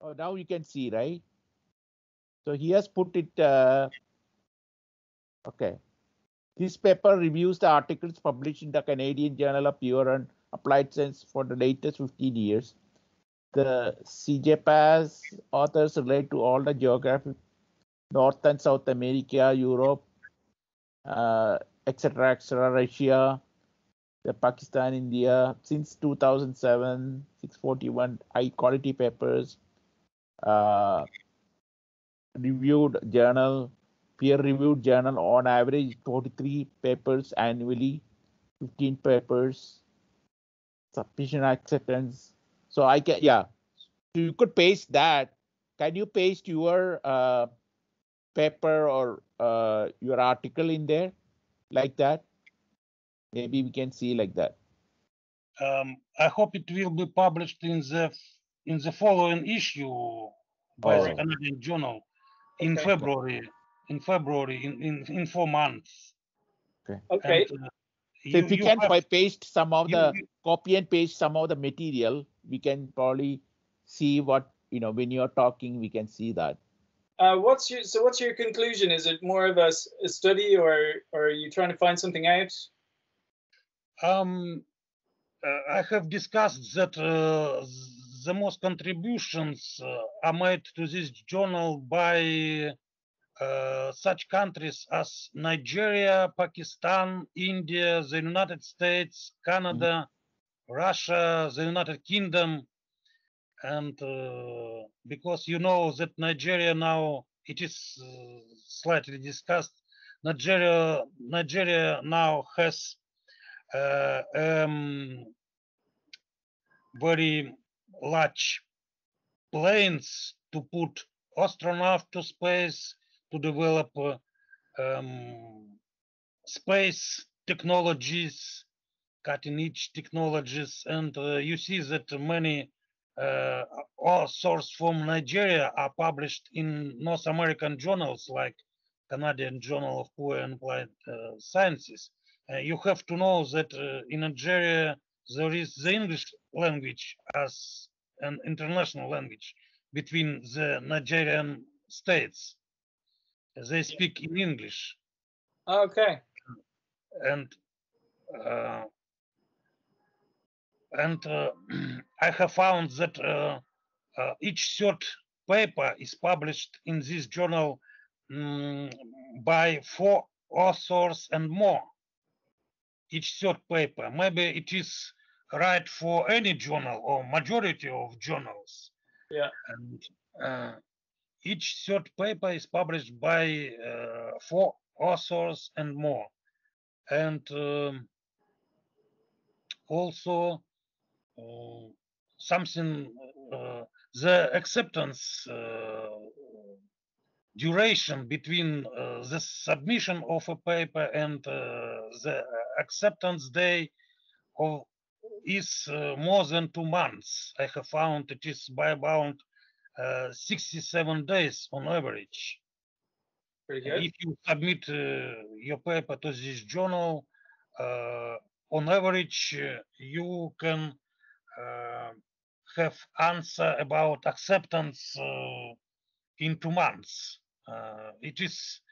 Oh, now you can see, right? So he has put it, okay. This paper reviews the articles published in the Canadian Journal of Pure and Applied Science for the latest 15 years. The CJPAS authors relate to all the geographic North and South America, Europe, etc., etc., Russia, the Pakistan, India, since 2007, 641 high quality papers, reviewed journal, peer reviewed journal on average 43 papers annually, 15 papers, sufficient acceptance. So I can, yeah, so you could paste that. Can you paste your paper or your article in there like that? Maybe we can see like that. I hope it will be published in the following issue by the Canadian Journal in February. In 4 months. Okay. And, so if we can paste some of the copy and paste some of the material, we can probably see what, you know, when you're talking, we can see that. What's your conclusion? Is it more of a study, or are you trying to find something out? I have discussed that the most contributions are made to this journal by such countries as Nigeria, Pakistan, India, the United States, Canada, Russia, the United Kingdom, and because you know that Nigeria now, it is slightly discussed, Nigeria now has very large planes to put astronauts to space, to develop space technologies, cutting-edge technologies, and you see that many authors from Nigeria are published in North American journals like Canadian Journal of Pure and Applied Sciences. You have to know that in Nigeria there is the English language as an international language between the Nigerian states. They speak in English. Okay. And I have found that each third paper is published in this journal by 4 authors and more. Each third paper. Maybe it is right for any journal or majority of journals. Yeah. And each third paper is published by 4 authors and more. And also something, the acceptance duration between the submission of a paper and the acceptance day is more than 2 months. I have found it is by about 67 days on average. Pretty good. If you submit your paper to this journal, on average, you can have answer about acceptance in 2 months. It is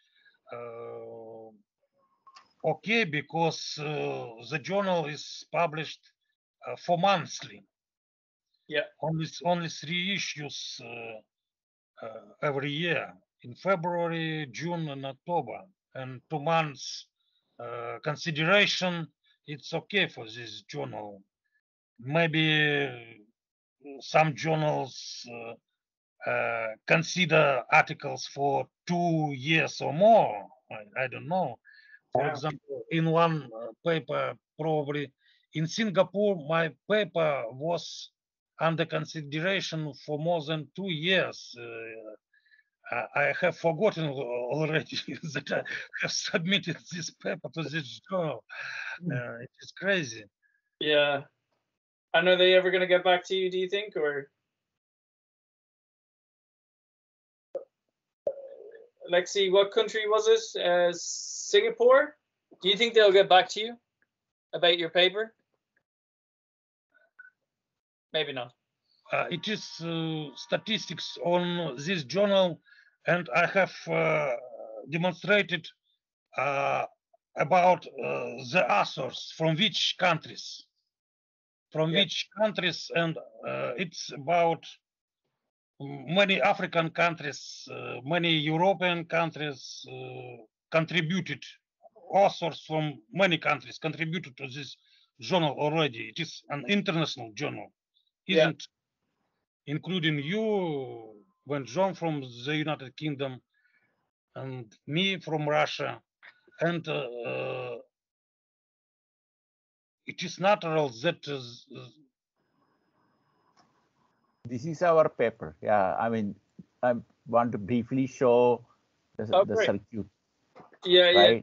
okay because the journal is published 4 monthly. Yeah. Only 3 issues every year, in February, June, and October, and 2 months consideration. It's okay for this journal. Maybe some journals consider articles for 2 years or more. I don't know. For example, in one paper, probably in Singapore, my paper was under consideration for more than 2 years. I have forgotten already that I have submitted this paper to this journal. It is crazy. Yeah. And are they ever going to get back to you, do you think, or? Aleksey, what country was it? Singapore? Do you think they'll get back to you about your paper? Maybe not. it is statistics on this journal, and I have demonstrated about the authors from which countries, and it's about many African countries, many European countries contributed. Authors from many countries contributed to this journal already. It is an international journal, isn't including you, when John from the United Kingdom, and me from Russia, and it is natural that this is our paper. Yeah, I mean, I want to briefly show the circuit. Yeah, right? yeah.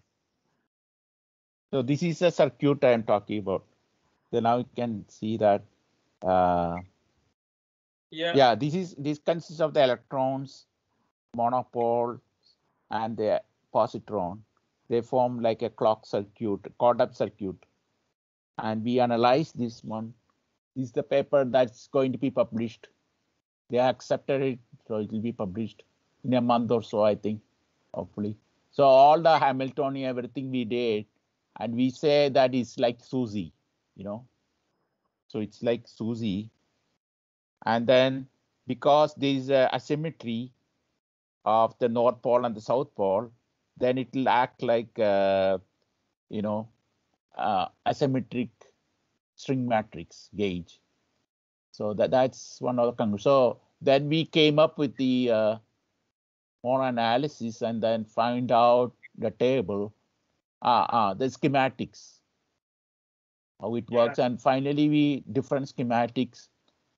So this is a circuit I am talking about. So now you can see that. Yeah, this consists of the electrons, monopole, and the positron. They form like a clock circuit, caught-up circuit. And we analyze this one. This is the paper that's going to be published. They accepted it, so it will be published in a month or so, I think, hopefully. So all the Hamiltonian, everything we did, and we say that it's like Suzy, you know. So it's like Suzy. And then because there is a asymmetry of the North Pole and the South Pole, then it will act like, you know, asymmetric string matrix gauge. So that's one of the conclusions. So then we came up with the more analysis and then find out the table, the schematics, how it works. And finally, we different schematics.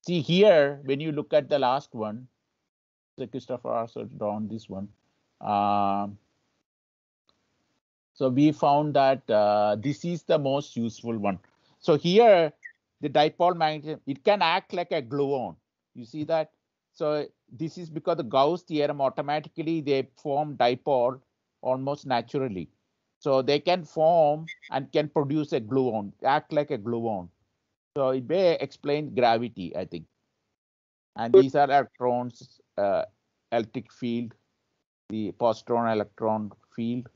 See here, when you look at the last one, so Christopher also drawn this one. So we found that this is the most useful one. So here, the dipole magnetism, it can act like a gluon. You see that? So this is because the Gauss theorem, automatically they form dipole almost naturally. So they can form and can produce a gluon, act like a gluon. So it may explain gravity, I think. And these are electrons, electric field, the positron electron field.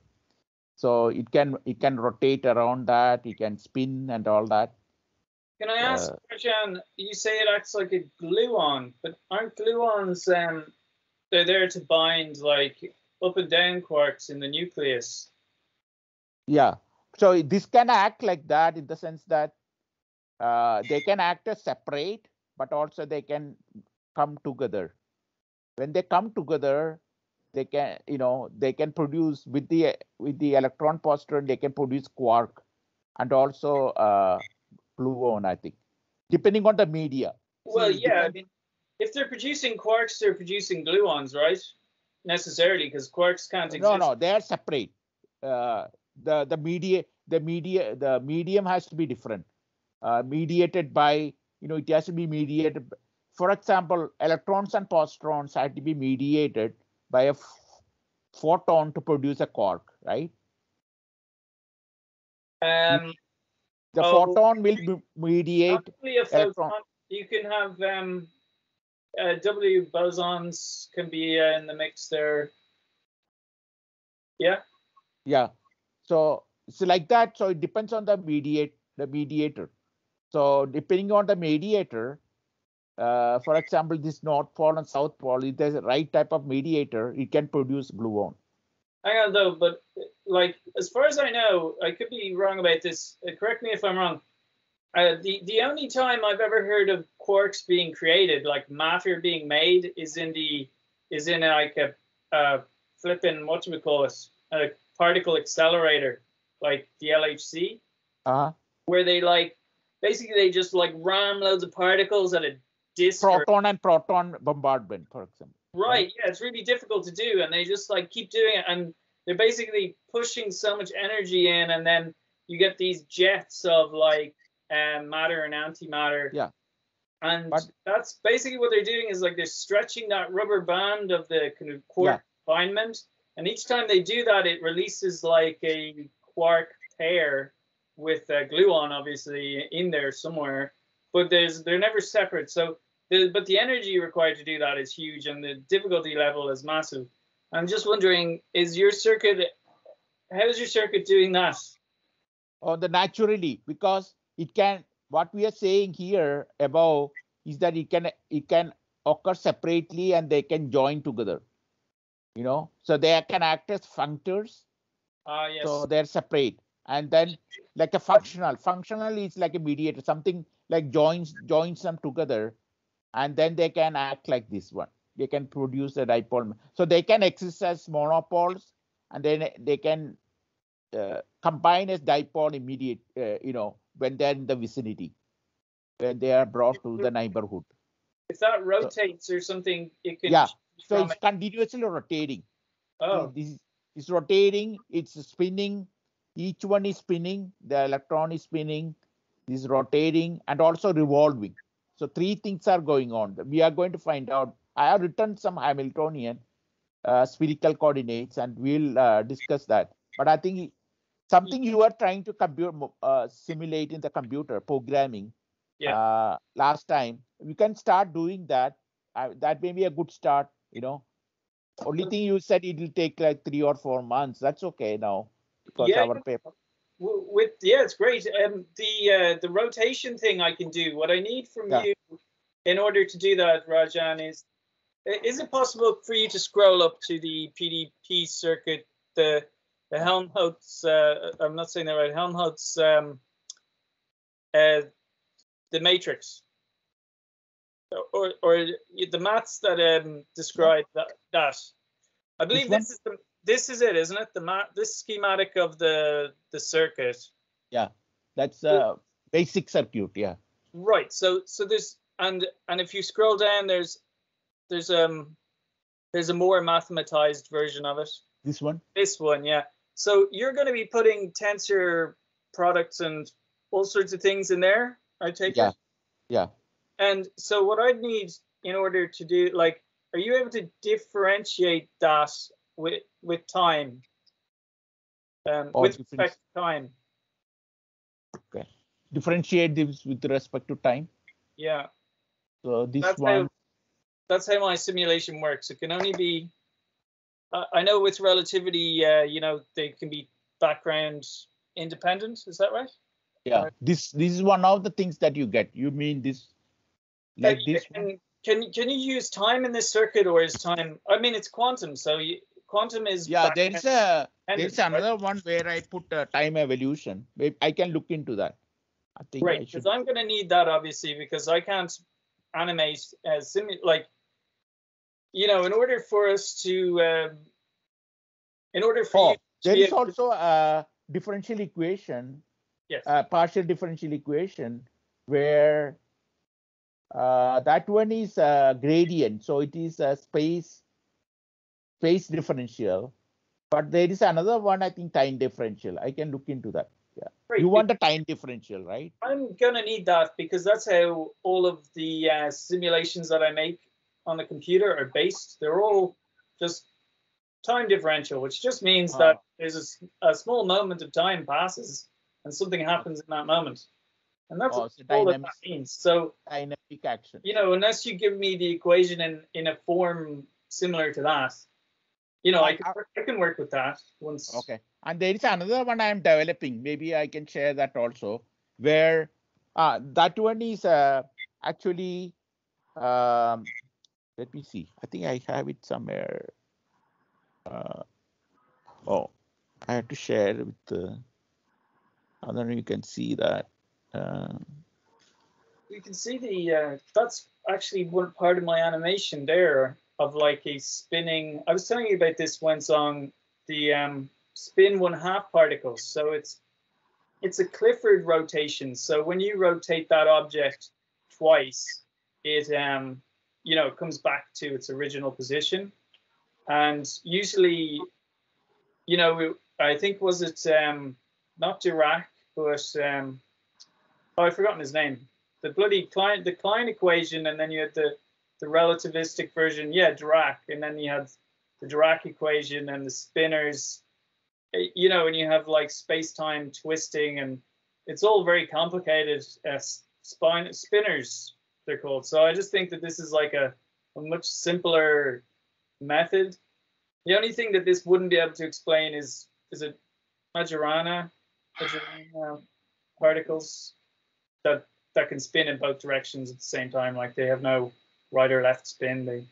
So it can rotate around that, it can spin and all that. Can I ask, Rajan, you say it acts like a gluon, but aren't gluons, they're there to bind like up and down quarks in the nucleus? Yeah, so this can act like that in the sense that they can act as separate, but also they can come together. When they come together, they can, you know, they can produce with the electron positron, they can produce quark and also gluon, I think, depending on the media. Well, yeah, I mean, if they're producing quarks, they're producing gluons, right? Necessarily, because quarks can't exist. No, they are separate. The medium has to be different. Mediated by, you know, it has to be mediated. For example, electrons and positrons had to be mediated by a photon to produce a quark, right? The photon will mediate electron. You can have W bosons can be in the mix there. Yeah. Yeah. So it's like that. So it depends on the mediator. So depending on the mediator, for example, this North Pole and South Pole, if there's a right type of mediator, it can produce gluon. Hang on though, but like as far as I know, I could be wrong about this. Correct me if I'm wrong. The only time I've ever heard of quarks being created, like matter being made, is in like a flipping whatchamacallit, a particle accelerator, like the LHC, where they like basically they just like ram loads of particles at a disk. Proton and proton bombardment, for example. Right. Yeah, it's really difficult to do, and they just like keep doing it, and they're basically pushing so much energy in, and then you get these jets of like matter and antimatter. Yeah. And that's basically what they're doing is like they're stretching that rubber band of the kind of quark confinement, and each time they do that, it releases like a quark pair with a gluon obviously in there somewhere, but they're never separate. So but the energy required to do that is huge, and the difficulty level is massive. I'm just wondering, how is your circuit doing that? Or the naturally, because it can, what we are saying here above is that it can occur separately and they can join together. You know, so they can act as functors. Yes. So they're separate. And then like a functional is like a mediator, something like joins them together, and then they can act like this one. They can produce a dipole. So they can exist as monopoles, and then they can combine as dipole immediate, you know, when they're in the vicinity, when they are brought to the neighborhood. If that rotates or something, it can. Yeah, so it's continuously rotating. Oh. This is rotating, it's spinning, each one is spinning, the electron is spinning, this is rotating and also revolving. So three things are going on. We are going to find out. I have written some Hamiltonian spherical coordinates and we'll discuss that. But I think something you are trying to simulate in the computer programming last time, we can start doing that. That may be a good start, you know. Only thing you said it will take like 3 or 4 months. That's okay now, because our paper. It's great. The rotation thing I can do. What I need from you in order to do that, Rajan, is it possible for you to scroll up to the PDP circuit, the Helmholtz? I'm not saying that right. Helmholtz, the matrix. Or the maths that describe that. I believe this is it, isn't it? This schematic of the circuit. Yeah, that's a basic circuit. Yeah. Right. So there's and if you scroll down, there's a more mathematized version of it. This one. This one, yeah. So you're going to be putting tensor products and all sorts of things in there, I take it. Yeah. And so what I'd need in order to do, like, are you able to differentiate that with time? With respect to time. Okay. Differentiate this with respect to time. Yeah. So that's how my simulation works. It can only be. I know with relativity, you know, they can be background independent. Is that right? Yeah. This is one of the things that you get. You mean this? Like this one? Can you use time in this circuit, or is time? I mean, it's quantum, so quantum is. Yeah, there's another one where I put time evolution. I can look into that. I think. Right, because I'm going to need that obviously, because I can't animate like, you know, in order for us to, there is also a differential equation. Yes. Partial differential equation where. That one is gradient, so it is a space differential. But there is another one, I think, time differential. I can look into that. Yeah. Right. You want the time differential, right? I'm gonna need that because that's how all of the simulations that I make on the computer are based. They're all just time differential, which just means that there's a small moment of time passes and something happens in that moment. And that's all that means. So dynamic action. You know, unless you give me the equation in a form similar to that, you know, I can work with that once. Okay. And there is another one I am developing. Maybe I can share that also, where that one is actually. Let me see. I think I have it somewhere. I have to share with the. I don't know. You can see that. You can see the that's actually one part of my animation there of like a spinning. I was telling you about this once on the spin 1/2 particles. So it's a Clifford rotation. So when you rotate that object twice, it you know, it comes back to its original position. And usually, you know, I think was it not Dirac, but I've forgotten his name. The bloody Klein equation, and then you had the relativistic version. Yeah, Dirac, and then you had the Dirac equation and the spinors. You know, and you have like space-time twisting, and it's all very complicated. Spinners they're called. So I just think that this is like a much simpler method. The only thing that this wouldn't be able to explain is it Majorana particles that can spin in both directions at the same time. Like they have no right or left spin.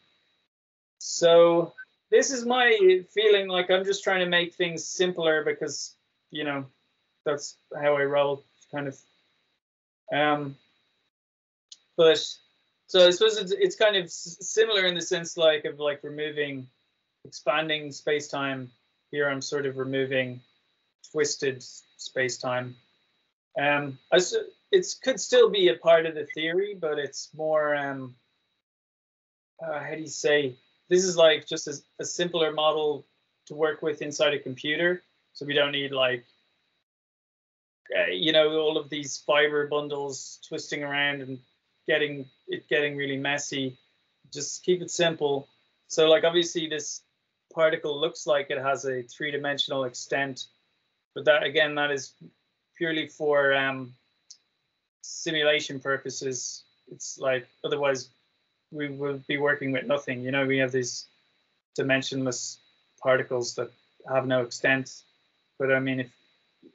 So this is my feeling. Like I'm just trying to make things simpler because that's how I roll, kind of. But so I suppose it's kind of similar in the sense of removing expanding space-time. Here I'm sort of removing twisted space-time. It could still be a part of the theory, but it's more how do you say? This is like just a simpler model to work with inside a computer, so we don't need all of these fiber bundles twisting around and getting really messy. Just keep it simple. So obviously this particle looks like it has a three-dimensional extent, but that is purely for simulation purposes. It's otherwise we will be working with nothing. We have these dimensionless particles that have no extent, but I mean, if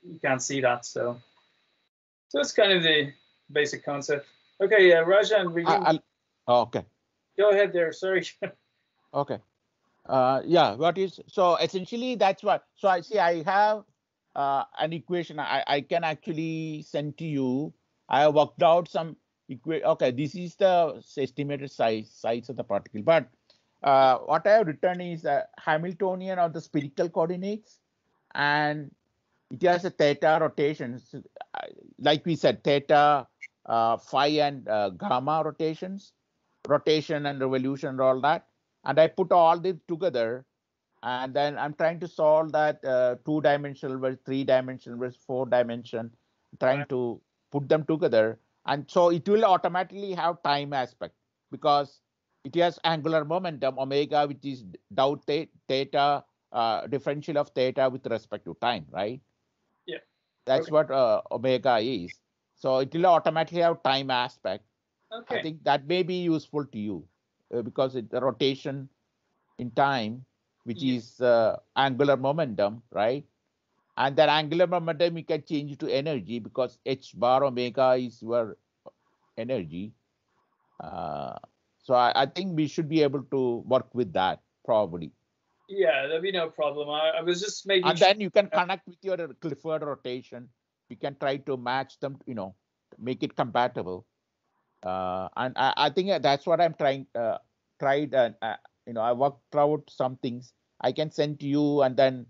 you can't see that, so that's kind of the basic concept. Okay, Rajan, okay. Go ahead there. Sorry. Okay. Yeah. So essentially that's what. So I have an equation I can actually send to you. I have worked out some equation. Okay, this is the estimated size of the particle. But what I have written is a Hamiltonian of the spherical coordinates, and it has a theta rotations, like we said, theta, phi, and gamma rotations, rotation and revolution and all that. And I put all this together, and then I'm trying to solve that 2-dimensional versus 3-dimensional versus 4-dimension, trying to put them together. And so it will automatically have time aspect because it has angular momentum, omega, which is dou theta, differential of theta with respect to time, right? Yeah. That's what omega is. So it will automatically have time aspect. Okay. I think that may be useful to you because it's the rotation in time, which is angular momentum, right? And that angular momentum you can change to energy because h bar omega is your energy. So I think we should be able to work with that probably. Yeah, that'd be no problem. I was just making. And then you can connect with your Clifford rotation. You can try to match them, make it compatible. And I think that's what I'm tried. I worked out some things. I can send to you, and then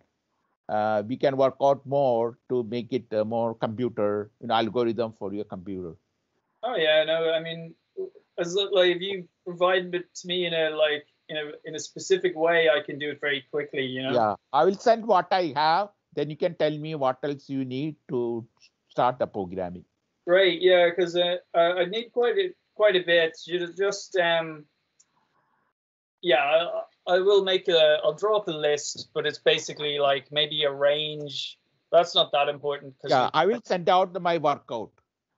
we can work out more to make it more computer, algorithm for your computer. Oh yeah, no, I mean, as if you provide it to me in a specific way, I can do it very quickly. Yeah, I will send what I have. Then you can tell me what else you need to start the programming. Great, yeah, because I need quite a bit. Just yeah, I will I'll draw up a list, but it's basically maybe a range. That's not that important. Yeah, I will send out my workout,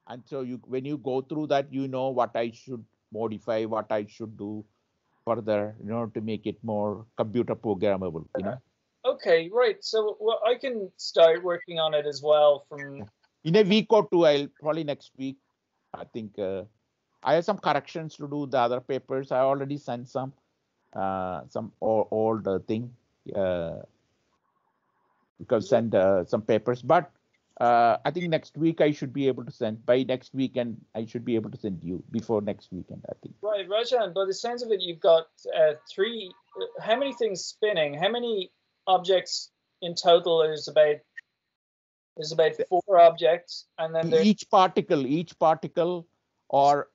and so when you go through that, what I should modify, what I should do further, to make it more computer programmable. Okay, right. So I can start working on it as well from. In a week or two, I'll probably next week. I think I have some corrections to do the other papers. I already sent some old thing. You can send some papers, but I think next week I should be able to send. By next weekend, I should be able to send you before next weekend, I think. Right, Rajan. By the sense of it, you've got three. How many things spinning? How many objects in total? There's about 4 objects, and then there's each particle or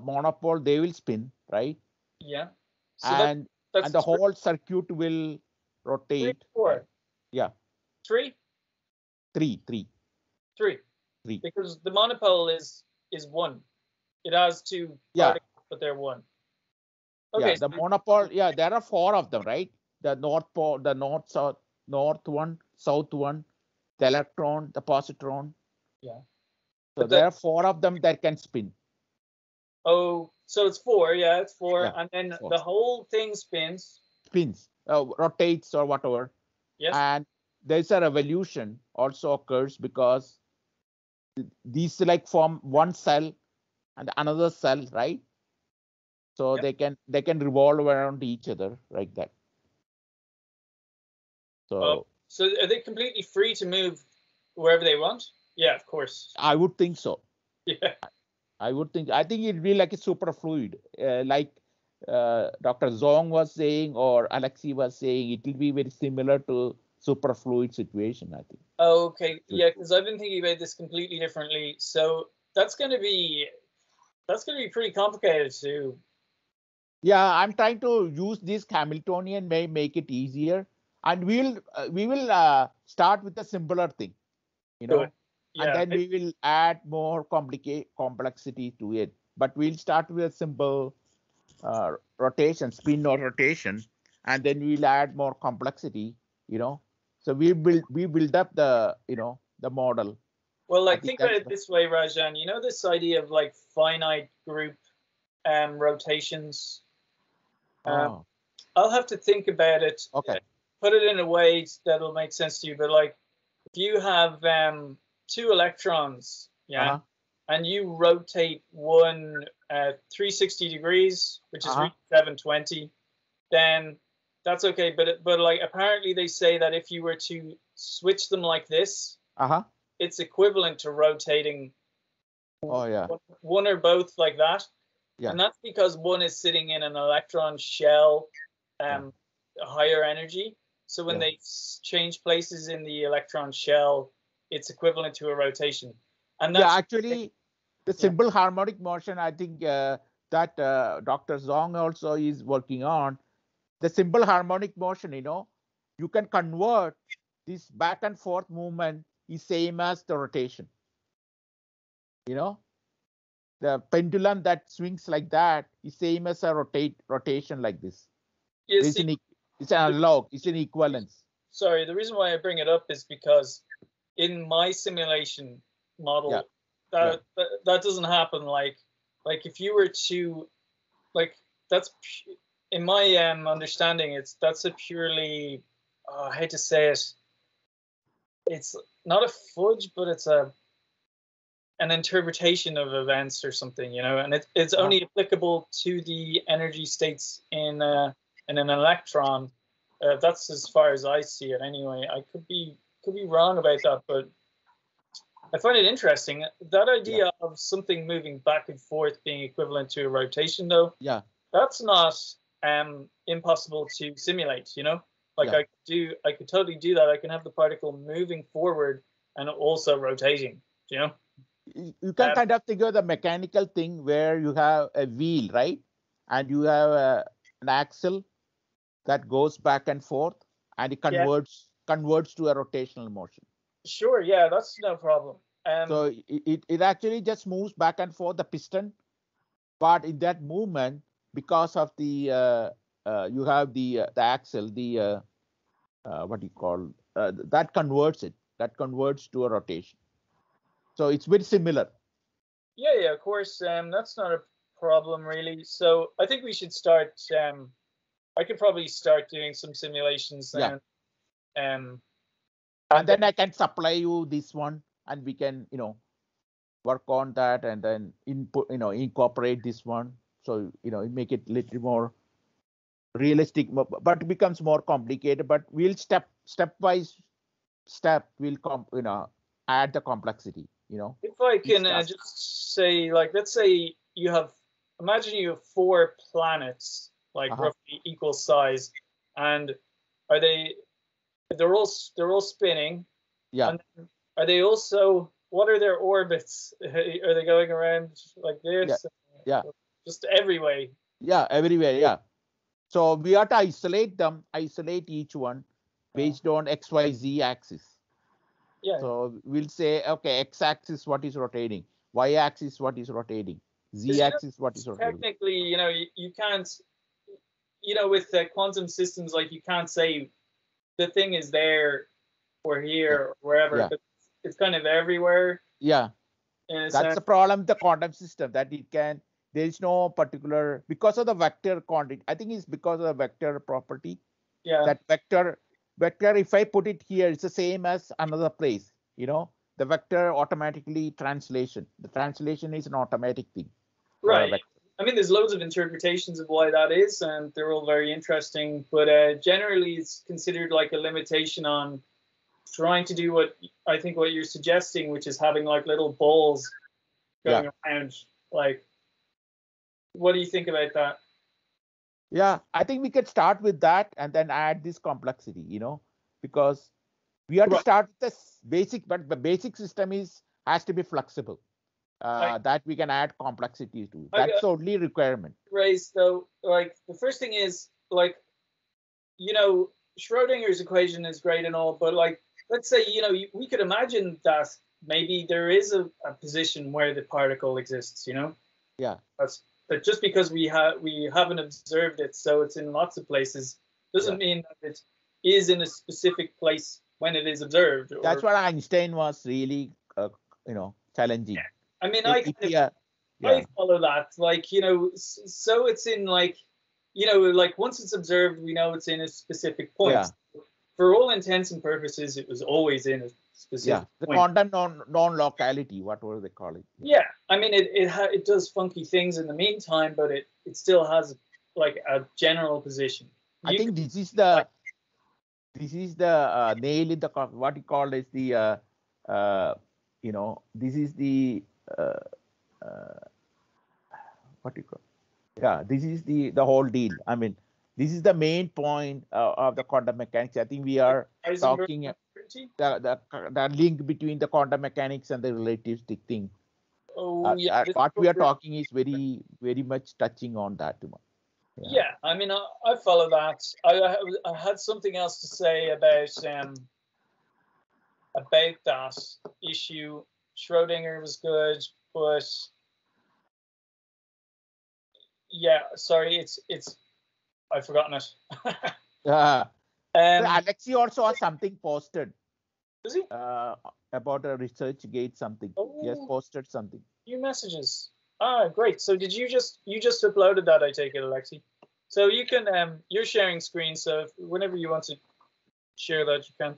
monopole, they will spin, right? Yeah. So and the whole circuit will rotate. 3, 4. Right? Yeah. 3. 3. Because the monopole is 1. It has 2 particles, but they're 1. Okay. Yeah, the monopole. Yeah, there are 4 of them, right? The north pole, the north one, south one, the electron, the positron. Yeah. So there are 4 of them that can spin. Oh, So it's 4, yeah, it's 4, Yeah, and then 4. the whole thing spins. Spins, rotates or whatever. Yes. And there's a revolution also occurs because these like form one cell and another cell, right? So Yep. they can revolve around each other like that. So So are they completely free to move wherever they want? Yeah, of course. I would think so. Yeah. I think it'd be like a superfluid, like Dr. Zong was saying or Aleksey was saying. It will be very similar to superfluid situation, I think. Okay. Yeah, because I've been thinking about this completely differently. So that's going to be pretty complicated too. Yeah, I'm trying to use this Hamiltonian, may make it easier, and we will start with a simpler thing, you know. Good. Yeah. And then we will add more complexity to it. But we'll start with a simple rotation, spin or rotation, and then we'll add more complexity, you know. So we build up the, you know, the model. Well, like think about it this way, Rajan. You know this idea of like finite group rotations. I'll have to think about it. Okay. Put it in a way that'll make sense to you. But like, if you have 2 electrons, yeah, and you rotate one 360 degrees, which is 720, then that's okay. But like apparently they say that if you were to switch them like this, it's equivalent to rotating one or both like that. Yeah. And that's because one is sitting in an electron shell, higher energy. So when they change places in the electron shell, it's equivalent to a rotation. And that's actually, the simple harmonic motion, I think that Dr. Zong also is working on. The simple harmonic motion, you know, you can convert this back and forth movement is same as the rotation. You know, the pendulum that swings like that is same as a rotation like this. It's an analog, it's an equivalence. Sorry, the reason why I bring it up is because in my simulation model, that doesn't happen. Like if you were to, like, that's in my understanding, that's a purely, I hate to say it, it's not a fudge, but it's an interpretation of events or something, you know, and it's only applicable to the energy states in an electron. That's as far as I see it anyway. I could be wrong about that, but I find it interesting. That idea of something moving back and forth being equivalent to a rotation, though, that's not impossible to simulate, you know? Like I could totally do that. I can have the particle moving forward and also rotating, you know? You can kind of think of the mechanical thing where you have a wheel, right? And you have an axle that goes back and forth, and it converts to a rotational motion. Sure, yeah, that's no problem. So it actually just moves back and forth, the piston, but in that movement, because of the you have the axle, the what do you call that converts it. That converts to a rotation. So it's very similar. Yeah, of course. That's not a problem really. So I think we should start. I could probably start doing some simulations then. And then I can supply you this one, and we can, you know, work on that, and then incorporate this one. So, you know, make it a little more realistic, but it becomes more complicated. But we'll step by step, we'll add the complexity. You know, if I can just say, like, let's say imagine you have 4 planets, like roughly equal size, and they're all spinning. Yeah. And are they also, what are their orbits? Are they going around like this? Yeah. Just every way. Yeah, everywhere. Yeah. So we have to isolate each one based on XYZ axis. Yeah. So we'll say, okay, x-axis what is rotating, y-axis what is rotating, z-axis what is rotating. Technically, you know, you can't, you know, with quantum systems, like you can't say the thing is there or here or wherever, but it's kind of everywhere. Yeah. That's the problem with the quantum system, that it can there is no particular, because of the vector quantity. I think it's because of the vector property. Yeah. That vector, if I put it here, it's the same as another place. You know, the vector automatically translation. The translation is an automatic thing. Right. I mean, there's loads of interpretations of why that is, and they're all very interesting. But generally, it's considered like a limitation on trying to do what I think what you're suggesting, which is having like little balls going around. Like, what do you think about that? Yeah, I think we could start with that and then add this complexity, you know, because we have to start with this basic, but the basic system has to be flexible. That we can add complexity to. That's the only requirement. Raise though, like the first thing is like, you know, Schrodinger's equation is great and all, but like, let's say, you know, we could imagine that maybe there is a position where the particle exists, you know? Yeah. But just because we haven't observed it, so it's in lots of places, doesn't mean that it is in a specific place when it is observed. That's what Einstein was really, you know, challenging. Yeah. I mean, I follow that. Like, you know, so it's in like, you know, like once it's observed, we know it's in a specific point. Yeah. For all intents and purposes, it was always in a specific the point. Quantum non-locality, whatever they call it. Yeah, I mean, it does funky things in the meantime, but it still has like a general position. I think this is the nail in the what you call is the you know, this is the what you call, this is the whole deal. I mean, this is the main point of the quantum mechanics. I think we are talking the link between the quantum mechanics and the relativistic thing. What we are talking is very, very much touching on that. Yeah, I mean, I follow that. I had something else to say about that issue. Schrodinger was good, but yeah, sorry, it's I've forgotten it. Aleksey also has something posted. Does he? About a ResearchGate something. He has posted something. New messages. Ah, great. So did you just uploaded that? I take it, Aleksey. So you can you're sharing screen. So whenever you want to share that, you can.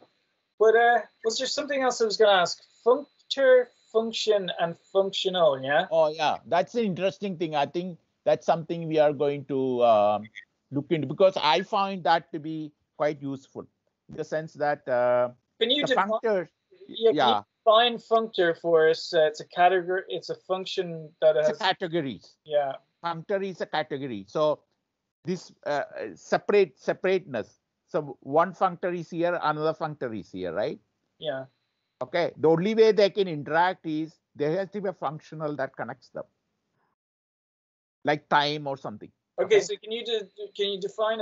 But was there something else I was going to ask? Functor, function, and functional. Yeah. Oh yeah, that's an interesting thing. I think that's something we are going to look into, because I find that to be quite useful in the sense that can you the functor, can you define functor for us? It's a category. It's a function that has categories. Yeah. Functor is a category. So this separateness. So one functor is here, another functor is here, right? Yeah. Okay. The only way they can interact is there has to be a functional that connects them, like time or something. Okay. So can you define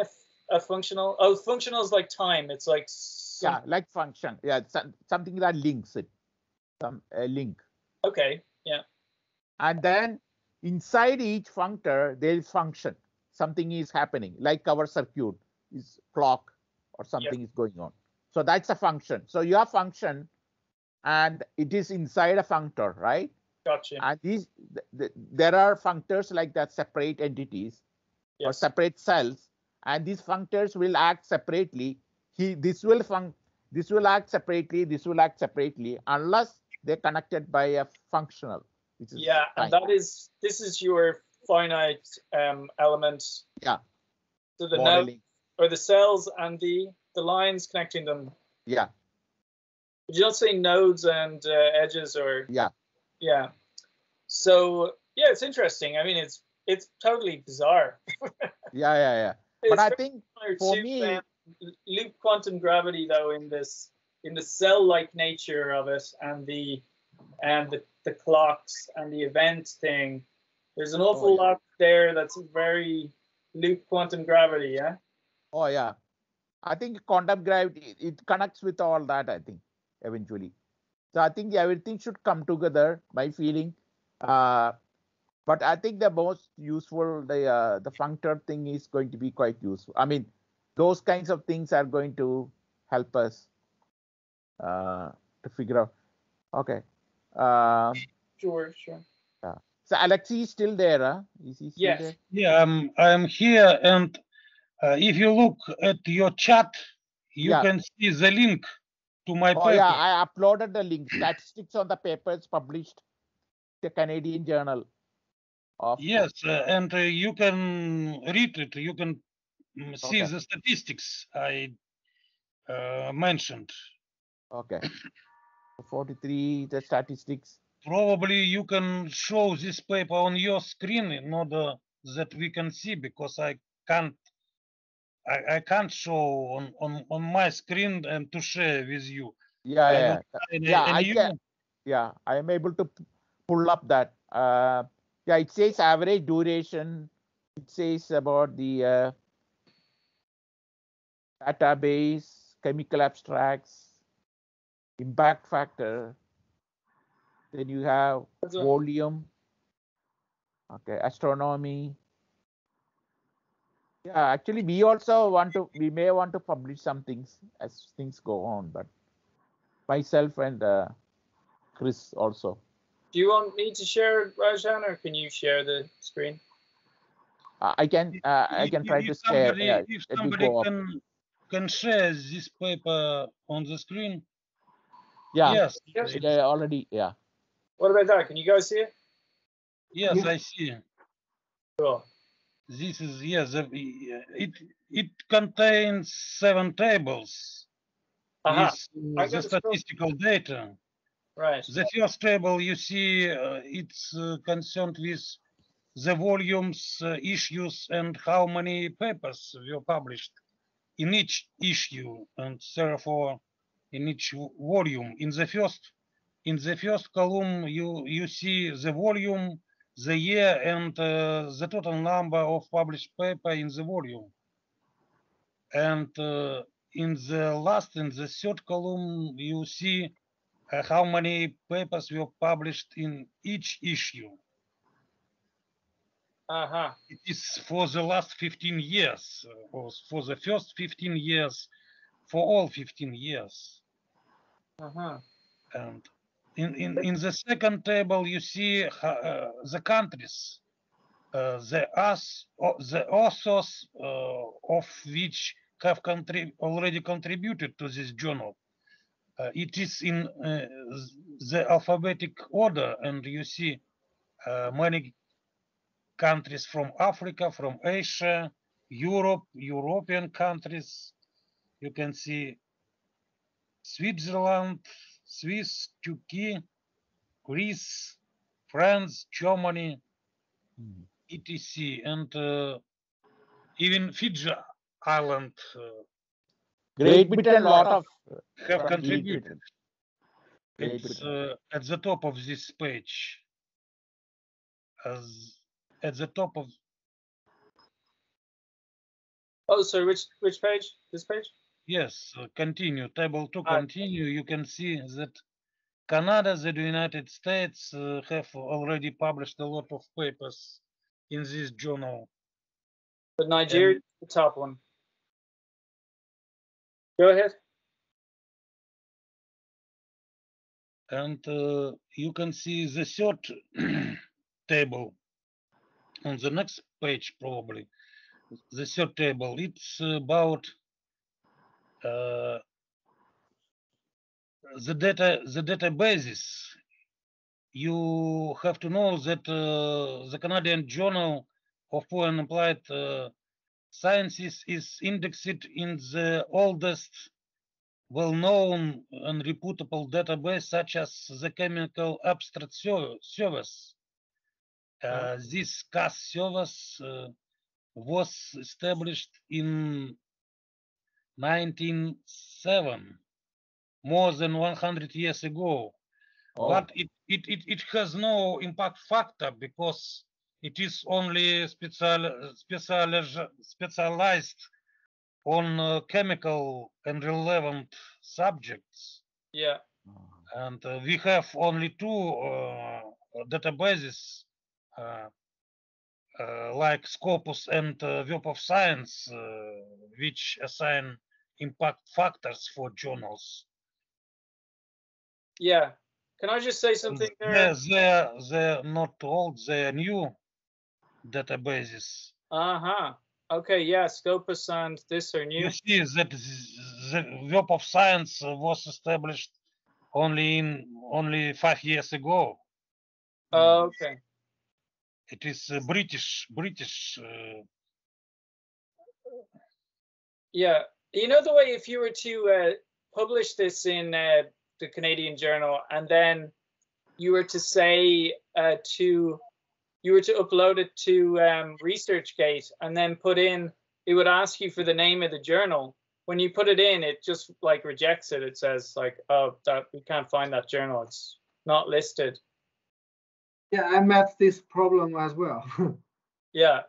a functional? Oh, functional is like time. It's like like function. Yeah, something that links it. A link. Okay. Yeah. And then inside each functor there is function. Something is happening, like our circuit is clock or something is going on. So that's a function. So you have function, and it is inside a functor, right? Gotcha. And there are functors like that, separate entities or separate cells, and these functors will act separately. This will act separately. This will act separately unless they're connected by a functional. Which is and this is your finite element. Yeah. So the node or the cells and the lines connecting them. Yeah. But you don't say nodes and edges or. Yeah. Yeah. So it's interesting. I mean, it's totally bizarre. Yeah. But I think for me, loop quantum gravity though in the cell-like nature of it and the clocks and the event thing, there's an awful lot there that's very loop quantum gravity, yeah? Oh yeah. I think quantum gravity, it connects with all that, I think, eventually. So I think everything should come together, my feeling. But I think the most useful, the functor thing is going to be quite useful. I mean, those kinds of things are going to help us to figure out. Okay. Sure. Yeah. So Aleksey is still there, huh? Is he still Yes. there? Yeah, I'm here, and if you look at your chat, you Yeah. can see the link to my Oh paper. yeah, I uploaded the link. Statistics on the papers published the Canadian Journal of. Yes, and you can read it. You can see Okay. the statistics I mentioned. Okay. 43, the statistics. Probably you can show this paper on your screen in order that we can see, because I can't show on my screen and to share with you. Yeah, I yeah, don't find yeah. I any can. Yeah, I am able to pull up that. Yeah, it says average duration. It says about the database, chemical abstracts, impact factor. Then you have volume. Okay, astronomy. Yeah, actually, we also we may want to publish some things as things go on, but myself and Chris also. Do you want me to share, Rajan, or can you share the screen? I can try to share. Yeah, if it will somebody go up. can share this paper on the screen. Yeah. Yes. Yeah, already. Yeah. What about that? Can you guys see it? Yes, I see. Cool. This is, yes, it contains 7 tables with the statistical data. Right. The first table, you see, it's concerned with the volumes, issues, and how many papers were published in each issue, and therefore in each volume. In the first column, you see the volume, the year, and the total number of published paper in the volume. And in the third column, you see how many papers were published in each issue. It is for the last 15 years, or for the first 15 years, for all 15 years. And in the second table, you see the countries, the authors of which have already contributed to this journal. It is in the alphabetic order, and you see many countries from Africa, from Asia, Europe, European countries. You can see Switzerland, Swiss, Turkey, Greece, France, Germany, etc. And even Fiji Island Great Britain, lot of have contributed. It's at the top of this page. At the top of. Oh, so which page? This page? Yes, continue. Table 2, continue. You can see that Canada, the United States have already published a lot of papers in this journal. But Nigeria is the top one. Go ahead. And you can see the third table on the next page, probably. The third table, it's about the databases. You have to know that the Canadian Journal of Poor and Applied Sciences is indexed in the oldest well-known and reputable database, such as the Chemical Abstract Service. This CAS service was established in 1907, more than 100 years ago. But it has no impact factor because it is only specialized on chemical and relevant subjects. Yeah. And we have only 2 databases like Scopus and Web of Science, which assign impact factors for journals. Yeah. Can I just say something there? They're not old, they're new. databases. Okay, yeah, Scopus and this are new. You see that the Web of Science was established only 5 years ago. Okay. It is British. Yeah, you know the way if you were to publish this in the Canadian Journal and then you were to say you were to upload it to ResearchGate and then put in, it would ask you for the name of the journal. When you put it in, it just like rejects it. It says like, oh, that we can't find that journal. It's not listed. Yeah, I met this problem as well. Yeah.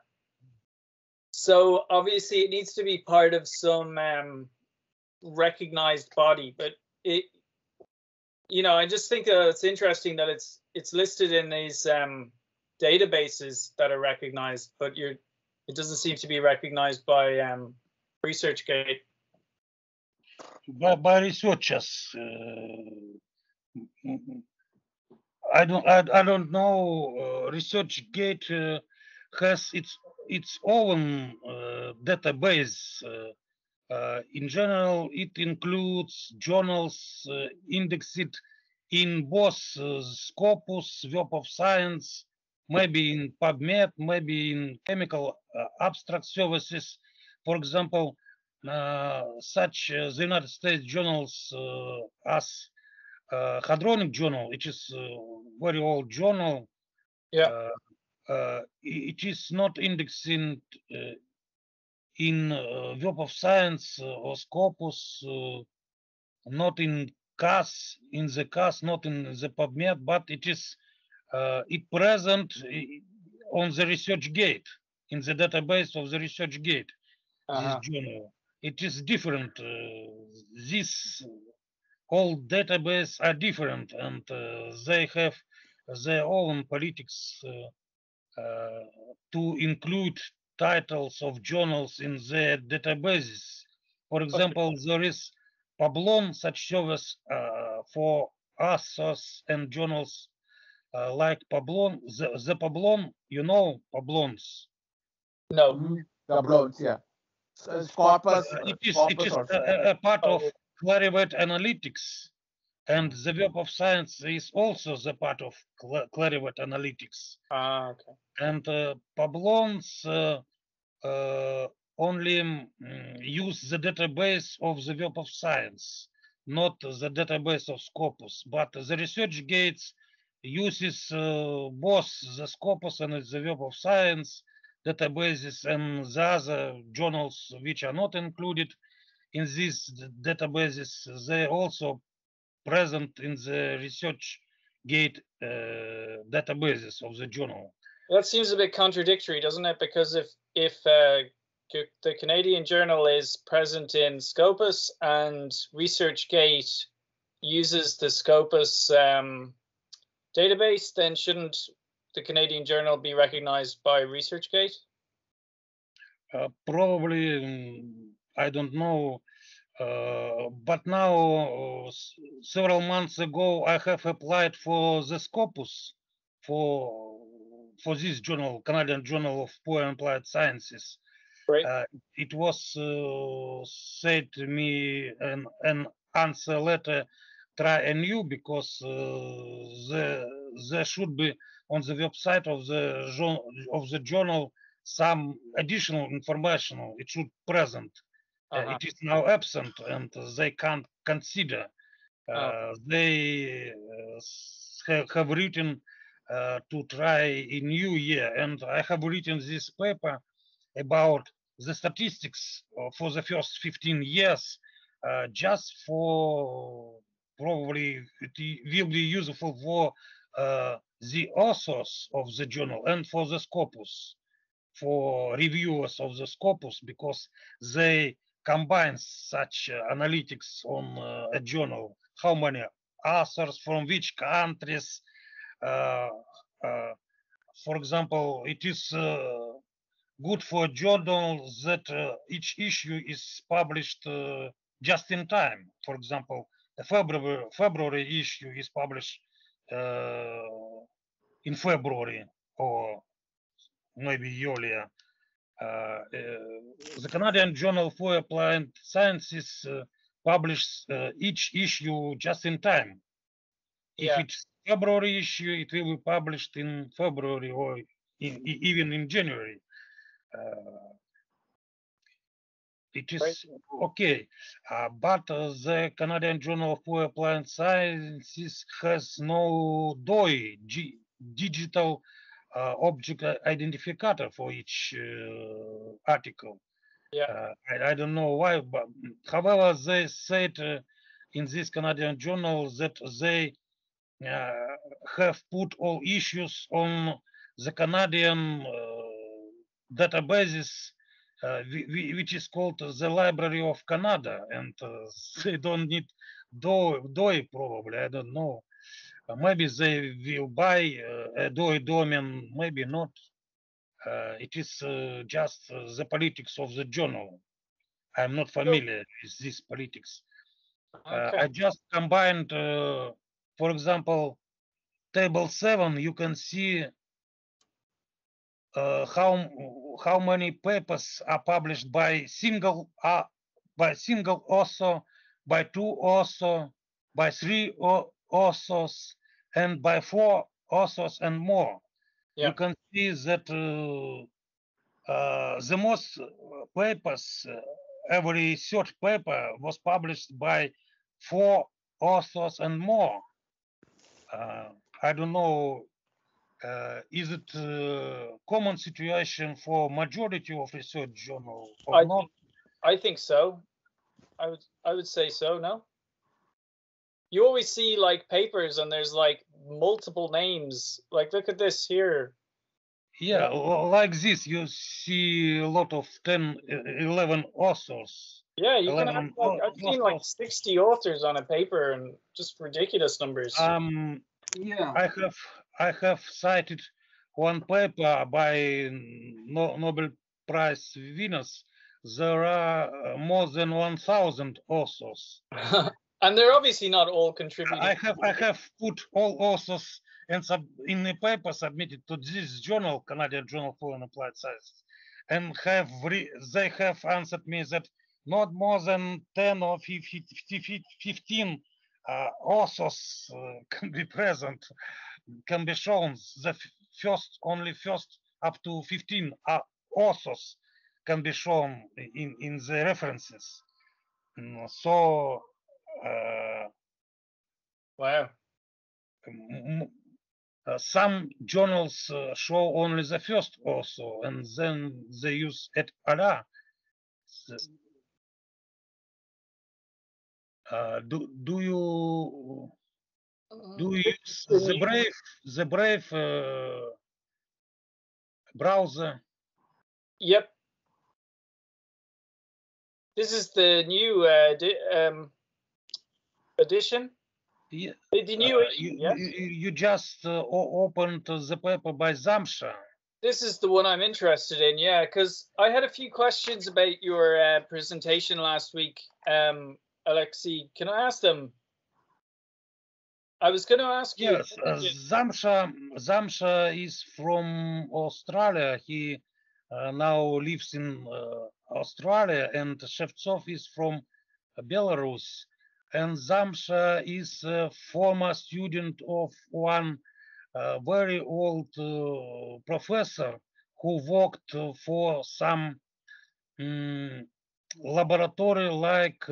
So obviously it needs to be part of some recognized body, but it, you know, I just think it's interesting that it's listed in these databases that are recognized, but it doesn't seem to be recognized by ResearchGate. By researchers. I don't know. ResearchGate has its own database. In general, it includes journals indexed in both Scopus, Web of Science, maybe in PubMed, maybe in chemical abstract services. For example, such the United States journals as Hadronic Journal, which is a very old journal. Yeah. It is not indexed in Web of Science or Scopus, not in CAS, not in the PubMed, but it is present on the ResearchGate, in the database of the ResearchGate. This journal, it is different. These all databases are different, and they have their own politics to include titles of journals in their databases. For example, there is Pablon, such service for authors and journals like Pablon. The Pablon, you know Pablons? No. Pablons, yeah. Scopus. It is a part of Clarivate Analytics, and the Web of Science is also the part of Clarivate Analytics. Okay. And Pablons only use the database of the Web of Science, not the database of Scopus. But the ResearchGate uses both the Scopus and the Web of Science databases and the other journals which are not included in these databases. They also present in the ResearchGate databases of the journal. That seems a bit contradictory, doesn't it? Because if the Canadian Journal is present in Scopus and ResearchGate uses the Scopus database, then shouldn't the Canadian Journal be recognized by ResearchGate? Probably, I don't know. But now, several months ago, I have applied for the Scopus for this journal, Canadian Journal of Poor and Applied Sciences. Right. It was said to me an answer letter, try anew, because there should be on the website of the journal some additional information. It should present. It is now absent, and they can't consider. They have written to try a new year, and I have written this paper about the statistics for the first 15 years, just for probably it will be useful for the authors of the journal and for the Scopus, for reviewers of the Scopus, because they combine such analytics on a journal, how many authors, from which countries. For example, it is good for a journal that each issue is published just in time. For example, the February issue is published in February, or maybe earlier. The Canadian Journal for Applied Sciences publishes each issue just in time. If it's February issue, it will be published in February or even in January. It is okay, but the Canadian Journal for Applied Sciences has no DOI, digital object identifier for each article. I don't know why, but however, they said in this Canadian journal that they have put all issues on the Canadian databases, which is called the Library of Canada, and they don't need DOI probably, I don't know. Maybe they will buy a DOI domain, maybe not. It is just the politics of the journal. I'm not familiar with this politics. I just combined, for example, table 7. You can see how many papers are published by single author, by 2 authors, by 3 authors, and by 4 authors and more. You can see that the most papers, every third paper was published by 4 authors and more. I don't know, is it a common situation for majority of research journals or not? I think so. I would say so, no? You always see like papers and there's like multiple names. Like look at this here. Yeah, like this, you see a lot of 10, 11 authors. Yeah, you can have like, I've seen like 60 authors on a paper and just ridiculous numbers. Yeah. I have cited one paper by Nobel Prize winners. There are more than 1,000 authors. And they're obviously not all contributing. I have put all authors and in the paper submitted to this journal, Canadian Journal for Applied Sciences, and they have answered me that not more than 10 or 15 authors can be present, can be shown. The only first up to 15 authors can be shown in the references. So wow. Some journals show only the first author, and then they use et al. Do you use the Brave browser? Yep. This is the new edition. Yeah. The new issue, yes? You just opened the paper by Zamsha. This is the one I'm interested in, yeah, because I had a few questions about your presentation last week. Aleksey, can I ask them? I was going to ask you. Yes, Zamsha is from Australia. He now lives in Australia, and Shevtsov is from Belarus. And Zamsha is a former student of one very old professor who worked for some laboratory like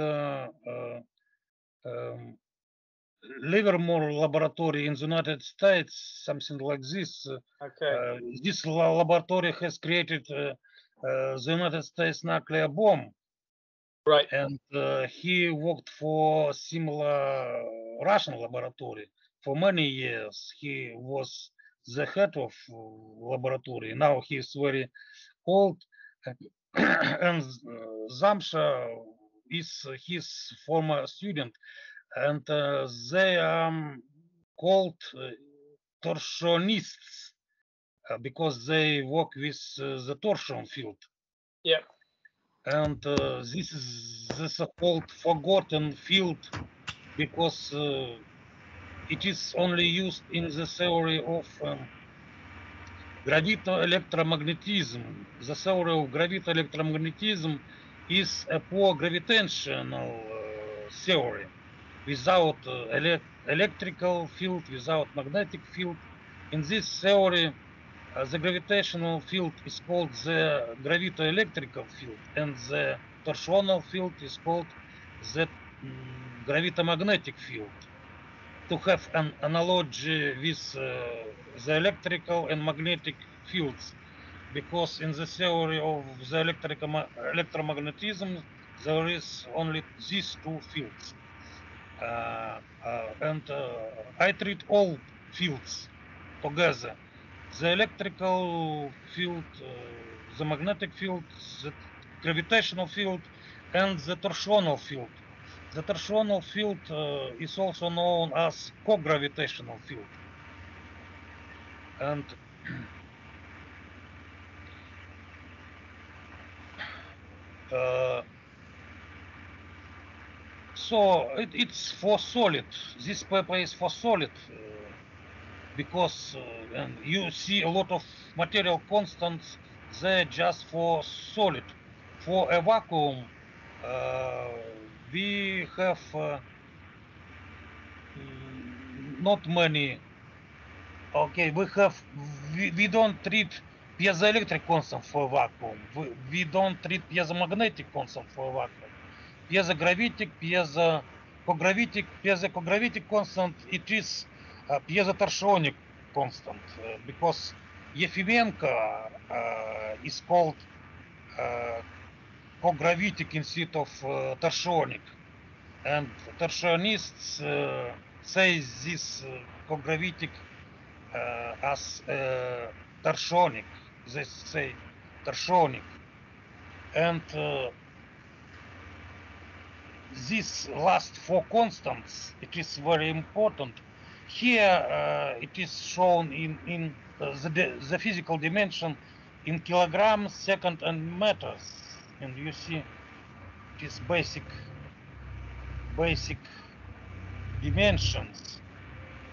Livermore laboratory in the United States, something like this. Okay. This laboratory has created the United States nuclear bomb. Right. And he worked for similar Russian laboratory for many years. He was the head of laboratory. Now he's very old, and Zamsha is his former student, and they are called torsionists because they work with the torsion field. Yeah. And this is the so-called forgotten field because it is only used in the theory of Gravito-electromagnetism. The theory of gravito-electromagnetism is a pure gravitational theory without electrical field, without magnetic field. In this theory, the gravitational field is called the gravito-electrical field, and the torsional field is called the gravitomagnetic field. To have an analogy with the electrical and magnetic fields, because in the theory of the electromagnetism there is only these two fields, and I treat all fields together: the electrical field, the magnetic field, the gravitational field, and the torsional field. The torsional field is also known as co-gravitational field. And so it's for solid. This paper is for solid because and you see a lot of material constants there just for solid. For a vacuum, we have not many. Okay, we don't treat piezoelectric constant for vacuum. We don't treat piezomagnetic constant for vacuum. Piezogravitic, piezocogravitic constant, it is piezotorsionic constant because Yefimenko is called cogravitic instead of torsionic, and torsionists say this cogravitic as torsionic. They say torsionic, and these last four constants, it is very important. Here it is shown in the physical dimension in kilograms, second, and meters, and you see it is basic dimensions.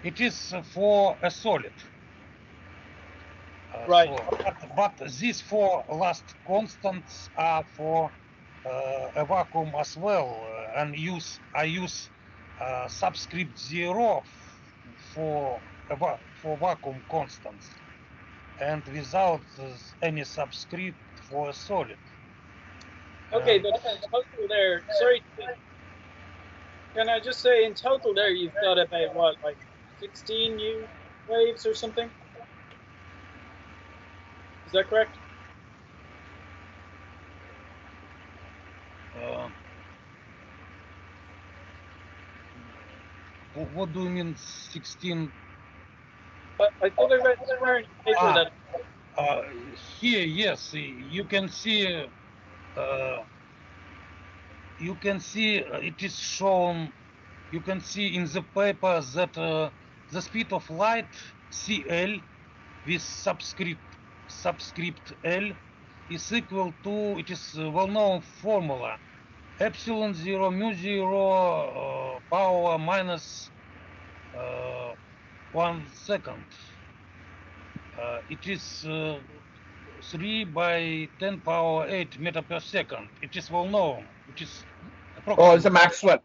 It is for a solid. Right. So, but these four last constants are for a vacuum as well, and I use subscript 0 for vacuum constants, and without any subscript for a solid. Okay, but in total there, sorry, can I just say in total there you've got about what, like 16 U waves or something? Is that correct? What do you mean 16? But I thought I read somewhere in the paper that here, yes, you can see. It is shown. You can see in the paper that the speed of light CL with subscript L is equal to, it is a well-known formula, epsilon 0 mu 0 power minus 1 second. It is 3 by 10 power 8 meter per second. It is well known. It is Oh, it's a Maxwell.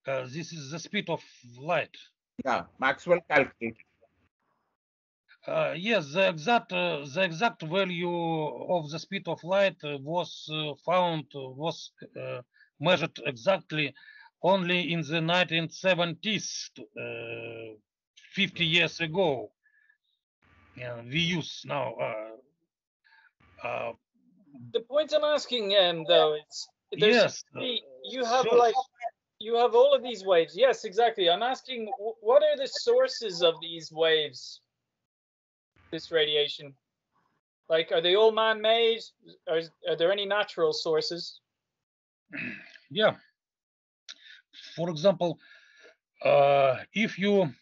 This is the speed of light. Yeah, Maxwell calculated. Yes, the exact value of the speed of light was measured exactly only in the 1970s, 50 years ago. And we use now. the point I'm asking though is yes, you have like you have all of these waves. Yes, exactly. I'm asking what are the sources of these waves? This radiation, like, are they all man-made? Are there any natural sources? Yeah. For example, if you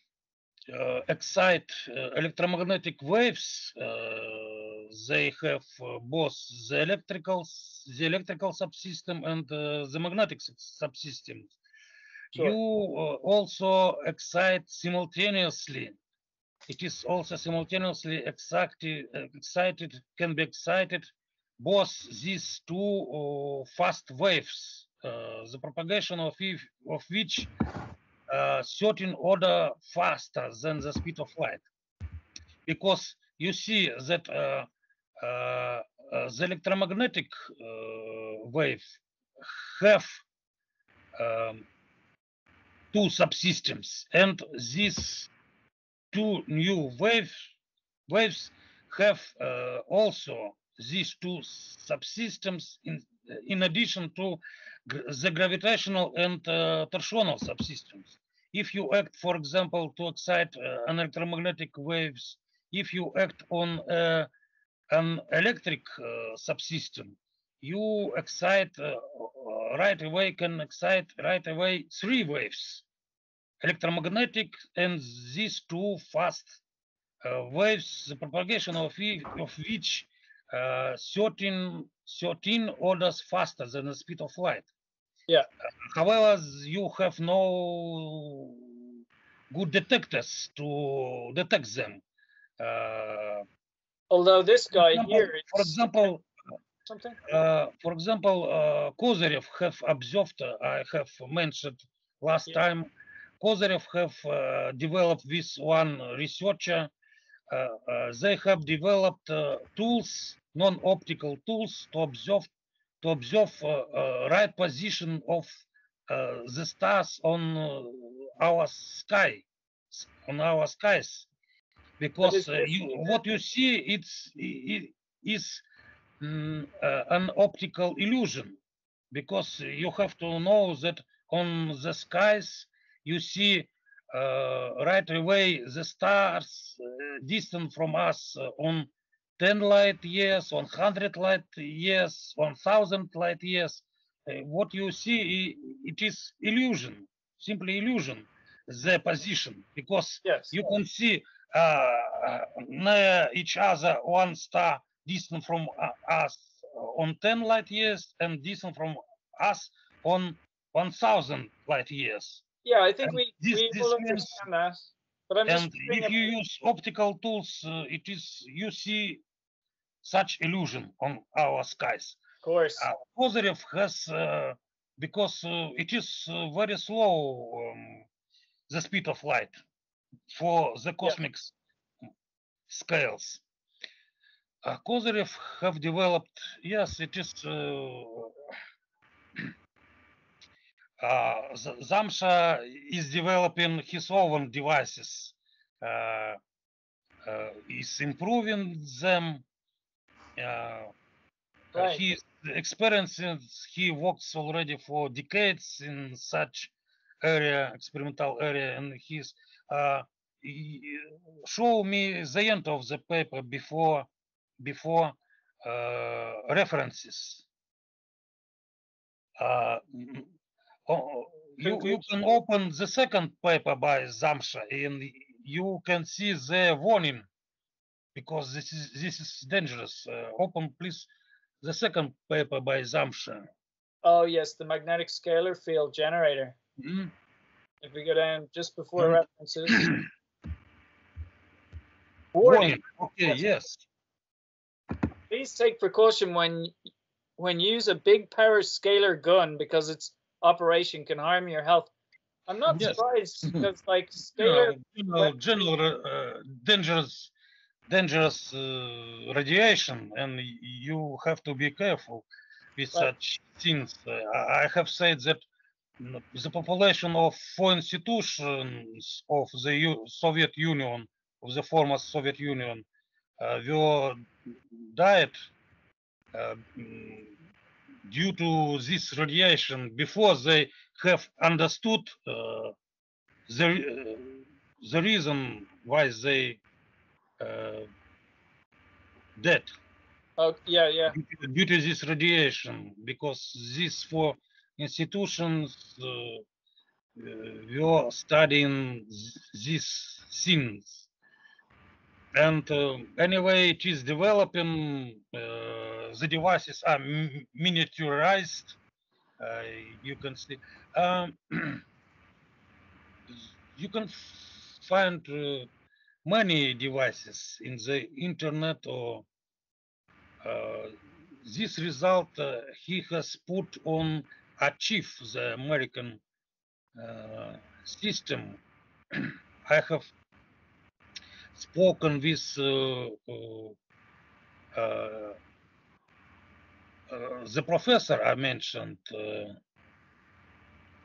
excite electromagnetic waves, they have both the electrical subsystem and the magnetic subsystem. Sure. You also excite simultaneously it is also simultaneously can be excited both these two fast waves, the propagation of which certain order faster than the speed of light. Because you see that the electromagnetic wave have two subsystems, and these two new waves have also these two subsystems in addition to the gravitational and torsional subsystems. If you act, for example, to excite an electromagnetic waves, if you act on an electric subsystem, you excite can excite right away three waves, electromagnetic, and these two fast waves, the propagation of which 13 orders faster than the speed of light. Yeah. However, you have no good detectors to detect them. Although this guy here, for example, something. Kozyrev have observed. I have mentioned last time. Kozyrev have developed with one researcher. They have developed tools, non-optical tools, to observe right position of the stars on our sky, on our skies, because what you see it is an optical illusion, because you have to know that on the skies you see right away the stars distant from us on 10 light years, 100 light years, 1000 light years. What you see, it is illusion, simply illusion, the position, because you can see near each other one star distant from us on 10 light years and distant from us on 1000 light years. Yeah, I think and we will understand that. But I'm just if you use optical tools, you see such illusion on our skies. Of course. Kozyrev has, because it is very slow, the speed of light for the cosmic scales. Kozyrev have developed, yes, it is Zamsha is developing his own devices, is improving them. He experiences, he works already for decades in such area, experimental area, and he's show me the end of the paper before references. You can open the second paper by Zamsha and you can see the warning, because this is dangerous. Open please the second paper by Zamsha. Oh yes, the magnetic scalar field generator. If we go down just before references. Warning. Okay, yes. Please take precaution when use a big power scalar gun, because its operation can harm your health. I'm not surprised, because like scalar general dangerous radiation, and you have to be careful with such things. I have said that the population of 4 institutions of the Soviet Union, of the former Soviet Union, were died due to this radiation before they have understood the reason why they dead. Oh yeah. Due to this radiation, because these 4 institutions were studying these things. And anyway, it is developing. The devices are miniaturized. You can see. You can find many devices in the internet, or this result he has put on Achieve, the American system. I have spoken with the professor I mentioned,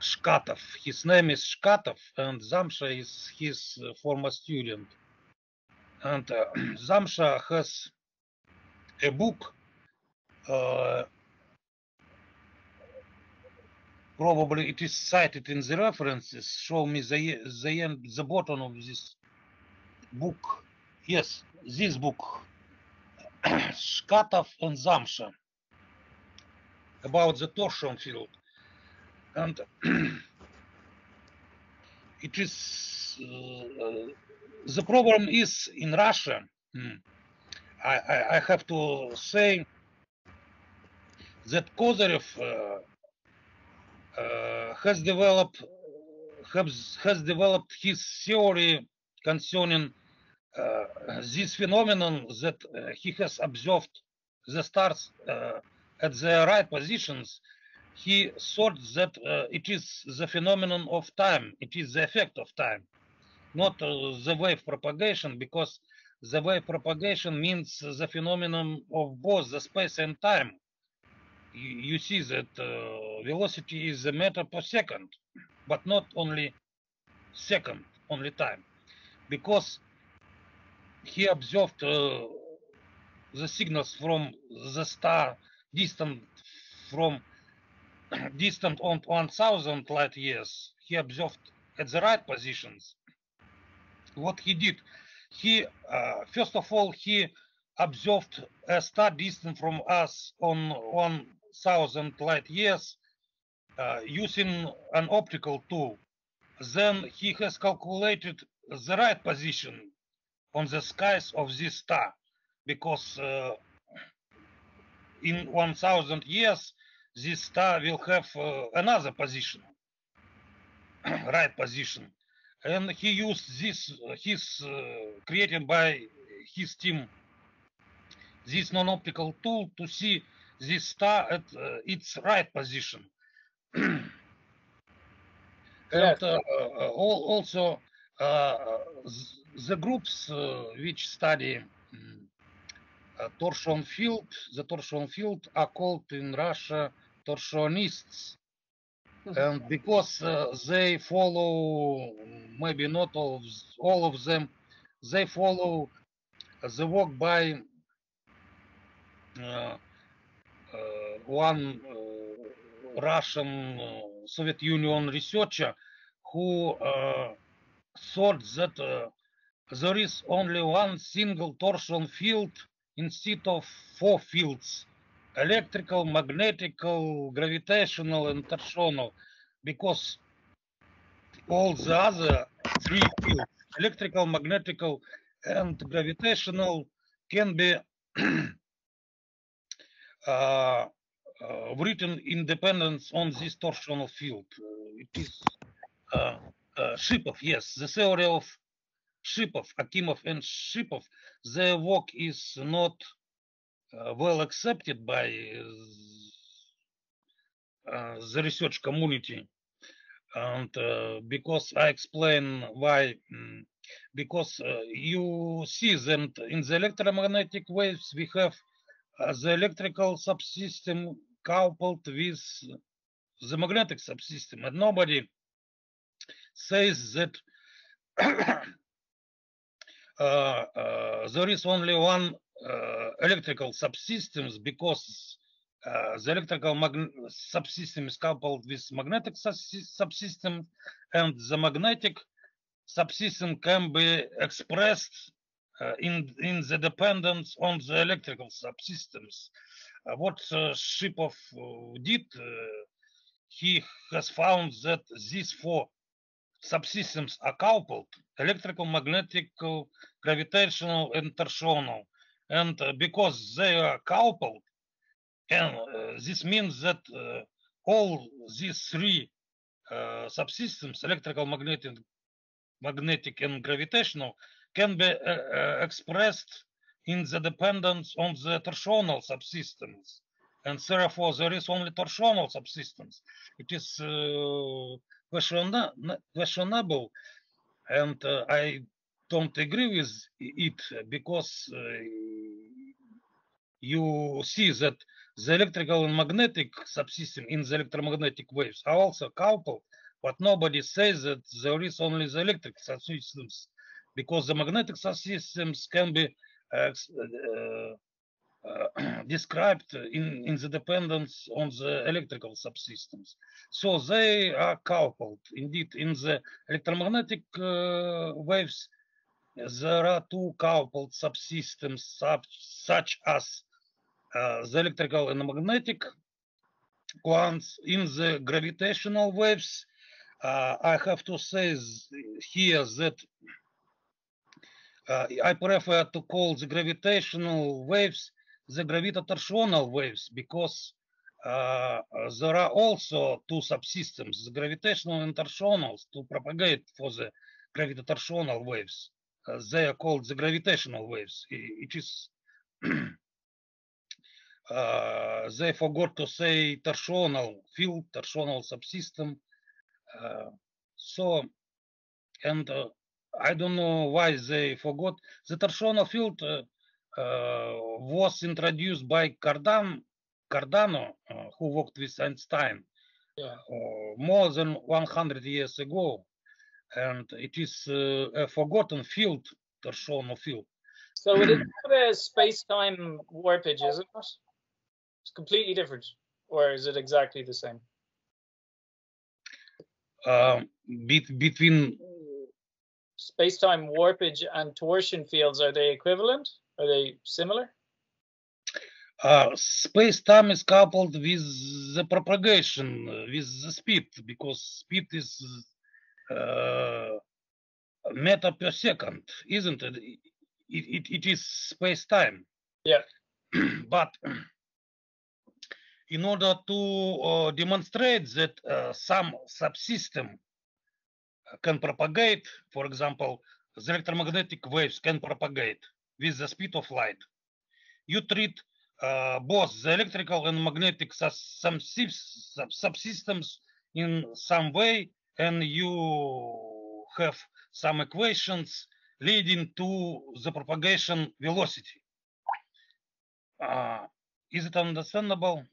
Shkatov. His name is Shkatov, and Zamsha is his former student. And Zamsha has a book, probably it is cited in the references. Show me the bottom of this book. Yes, this book, Shkatov and Zamsha, about the torsion field. And it is the problem is in Russia. I have to say that Kozyrev has developed his theory concerning this phenomenon, that he has observed the stars at the right positions. He thought that it is the phenomenon of time, it is the effect of time, not the wave propagation, because the wave propagation means the phenomenon of both the space and time. You see that velocity is a meter per second, but not only second, only time, because he observed the signals from the star distant on 1000 light years. He observed at the right positions. What he did, he first of all he observed a star distant from us on 1000 light years using an optical tool. Then he has calculated the right position on the skies of this star, because in 1000 years this star will have another position, right position, and he used this created by his team, this non-optical tool, to see this star at its right position. And also the groups which study torsion field, the torsion field are called in Russia torsionists. And because they follow, maybe not all of them, they follow the work by one Russian Soviet Union researcher who thought that there is only one single torsion field instead of 4 fields: electrical, magnetical, gravitational, and torsional, because all the other 3 fields, electrical, magnetical, and gravitational, can be written independence on this torsional field. It is Shipov, yes, the theory of Shipov, Akimov and Shipov. Their work is not well accepted by the research community, and because I explain why. Because you see that in the electromagnetic waves we have the electrical subsystem coupled with the magnetic subsystem, and nobody says that there is only one electrical subsystems, because the electrical subsystem is coupled with magnetic subsystem, and the magnetic subsystem can be expressed in the dependence on the electrical subsystems. What Shipov did, he has found that these 4 subsystems are coupled: electrical, magnetical, gravitational, and torsional. And because they are coupled, and this means that all these 3 subsystems, electrical, magnetic, and gravitational, can be expressed in the dependence on the torsional subsystems, and therefore there is only torsional subsystems. It is questionable, and I don't agree with it, because you see that the electrical and magnetic subsystem in the electromagnetic waves are also coupled, but nobody says that there is only the electric subsystems, because the magnetic subsystems can be described in the dependence on the electrical subsystems. So they are coupled. Indeed, in the electromagnetic waves, there are two coupled subsystems such as the electrical and magnetic ones. In the gravitational waves, I have to say here that I prefer to call the gravitational waves the gravitotorsional waves, because there are also two subsystems, the gravitational and torsionals, to propagate for the gravitotorsional waves. They are called the gravitational waves. It is they forgot to say torsional field, torsional subsystem. So, and I don't know why they forgot. The torsional field was introduced by Cardano, who worked with Einstein more than 100 years ago. And it is a forgotten field, torsional field. So it is not a space-time warpage, is it? It's completely different, or is it exactly the same? Between space-time warpage and torsion fields, are they equivalent? Are they similar? Space-time is coupled with the propagation, with the speed, because speed is meter per second, isn't it? It is space-time. Yeah. But in order to demonstrate that some subsystem can propagate, for example, the electromagnetic waves can propagate with the speed of light, you treat both the electrical and magnetic subsystems in some way, and you have some equations leading to the propagation velocity. Is it understandable?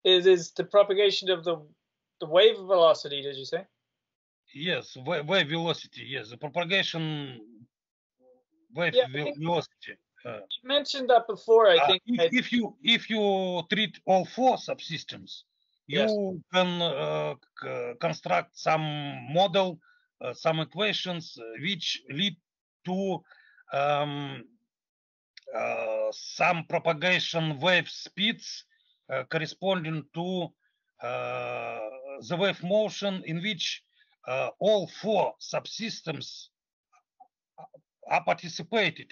It is the propagation of the wave velocity, did you say? Yes, wave velocity, yes, the propagation wave velocity. You mentioned that before, I think. If you treat all four subsystems, you can construct some model, some equations which lead to some propagation wave speeds corresponding to the wave motion in which all four subsystems are participated,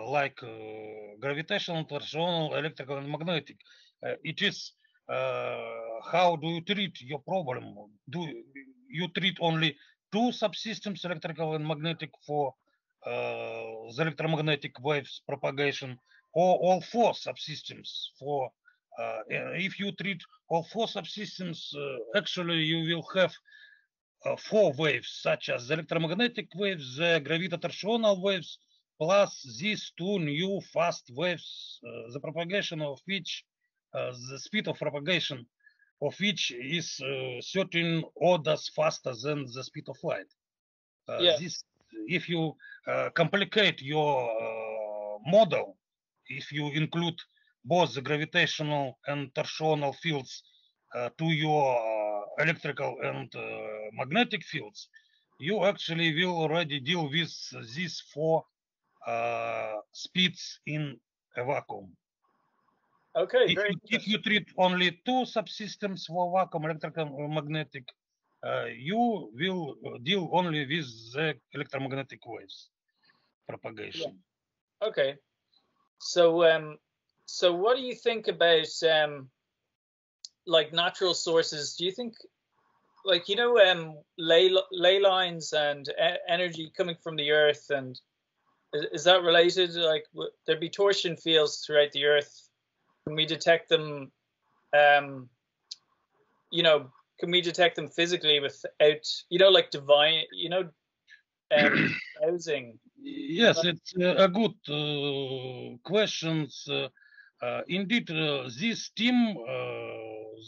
like gravitational, torsional, electrical, and magnetic. It is how do you treat your problem? Do you treat only two subsystems, electrical and magnetic, for the electromagnetic waves propagation, or all four subsystems for if you treat all four subsystems, actually you will have four waves, such as the electromagnetic waves, the gravitotorsional waves, plus these two new fast waves, the propagation of which, the speed of propagation of which is 13 orders faster than the speed of light. This, if you complicate your model, if you include both the gravitational and torsional fields to your electrical and magnetic fields, you actually will already deal with these four speeds in a vacuum. Okay, if you treat only two subsystems for vacuum, electrical and magnetic, you will deal only with the electromagnetic waves propagation. Yeah. Okay. So what do you think about like natural sources? Do you think like, you know, ley lines and energy coming from the Earth, and is that related? Like, there'd be torsion fields throughout the Earth. Can we detect them? You know, can we detect them physically without, you know, like divine, you know, housing? Yes, it's a good questions. Indeed, this team,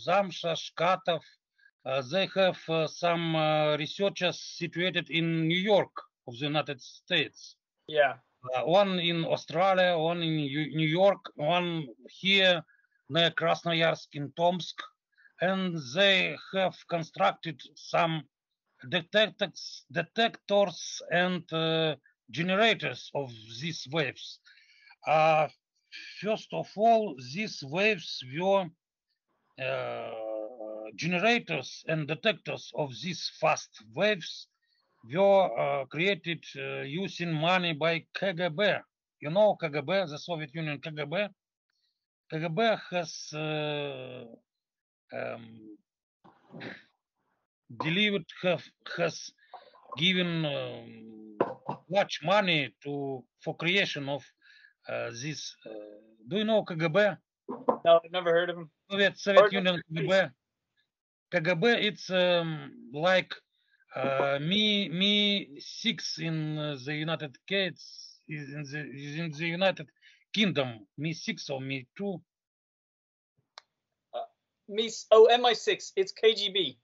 Zamsha, Shkatov, they have some researchers situated in New York of the United States. Yeah. One in Australia, one in New York, one here near Krasnoyarsk in Tomsk, and they have constructed some detectors and generators of these waves. First of all, these waves were generators and detectors of these fast waves were created using money by KGB. You know KGB, the Soviet Union KGB? KGB has has given much money for creation of this. Do you know KGB? No, I've never heard of them. Soviet Union KGB. KGB, it's like Me-6 in the United States, in the United Kingdom. Me-6 or Me-2. MI6. It's KGB.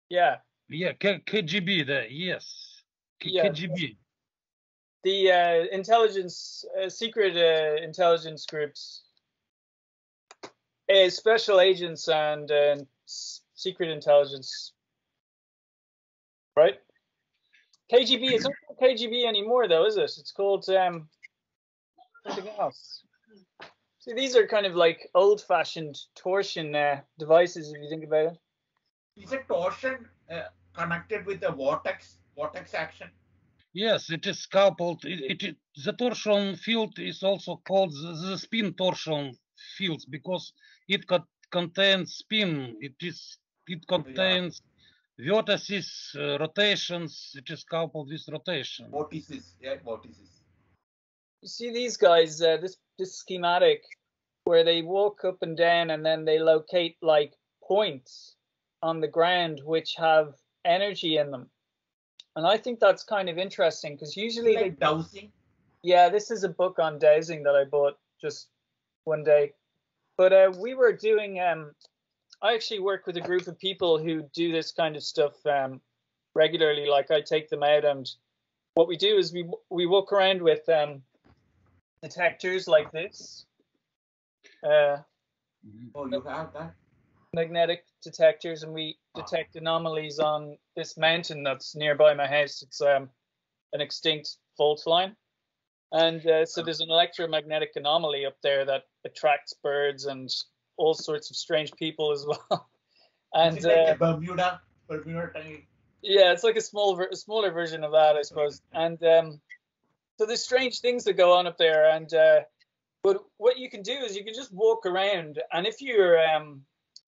Yeah. Yeah, KGB. Yes. Yeah. KGB. The intelligence, secret intelligence groups, special agents and secret intelligence, right? KGB. It's not called KGB anymore, though, is it? It's called something else. See, these are kind of like old-fashioned torsion devices, if you think about it. Is a torsion connected with the vortex action? Yes, it is coupled. The torsion field is also called the spin torsion fields because it contains spin. It contains vortices, rotations. It is coupled with rotation. Vortices, yeah, vortices. You see these guys, this schematic, where they walk up and down and then they locate like points on the ground which have energy in them. And I think that's kind of interesting because usually like dowsing. Yeah, this is a book on dowsing that I bought just one day. But we were doing, I actually work with a group of people who do this kind of stuff regularly. Like I take them out, and what we do is we walk around with detectors like this. Oh, you have that? Magnetic detectors, and we detect anomalies on this mountain that's nearby my house. It's an extinct fault line, and so there's an electromagnetic anomaly up there that attracts birds and all sorts of strange people as well. And is it like Bermuda type? Yeah, it's like a smaller version of that, I suppose. And so there's strange things that go on up there, and but what you can do is you can just walk around, and if you're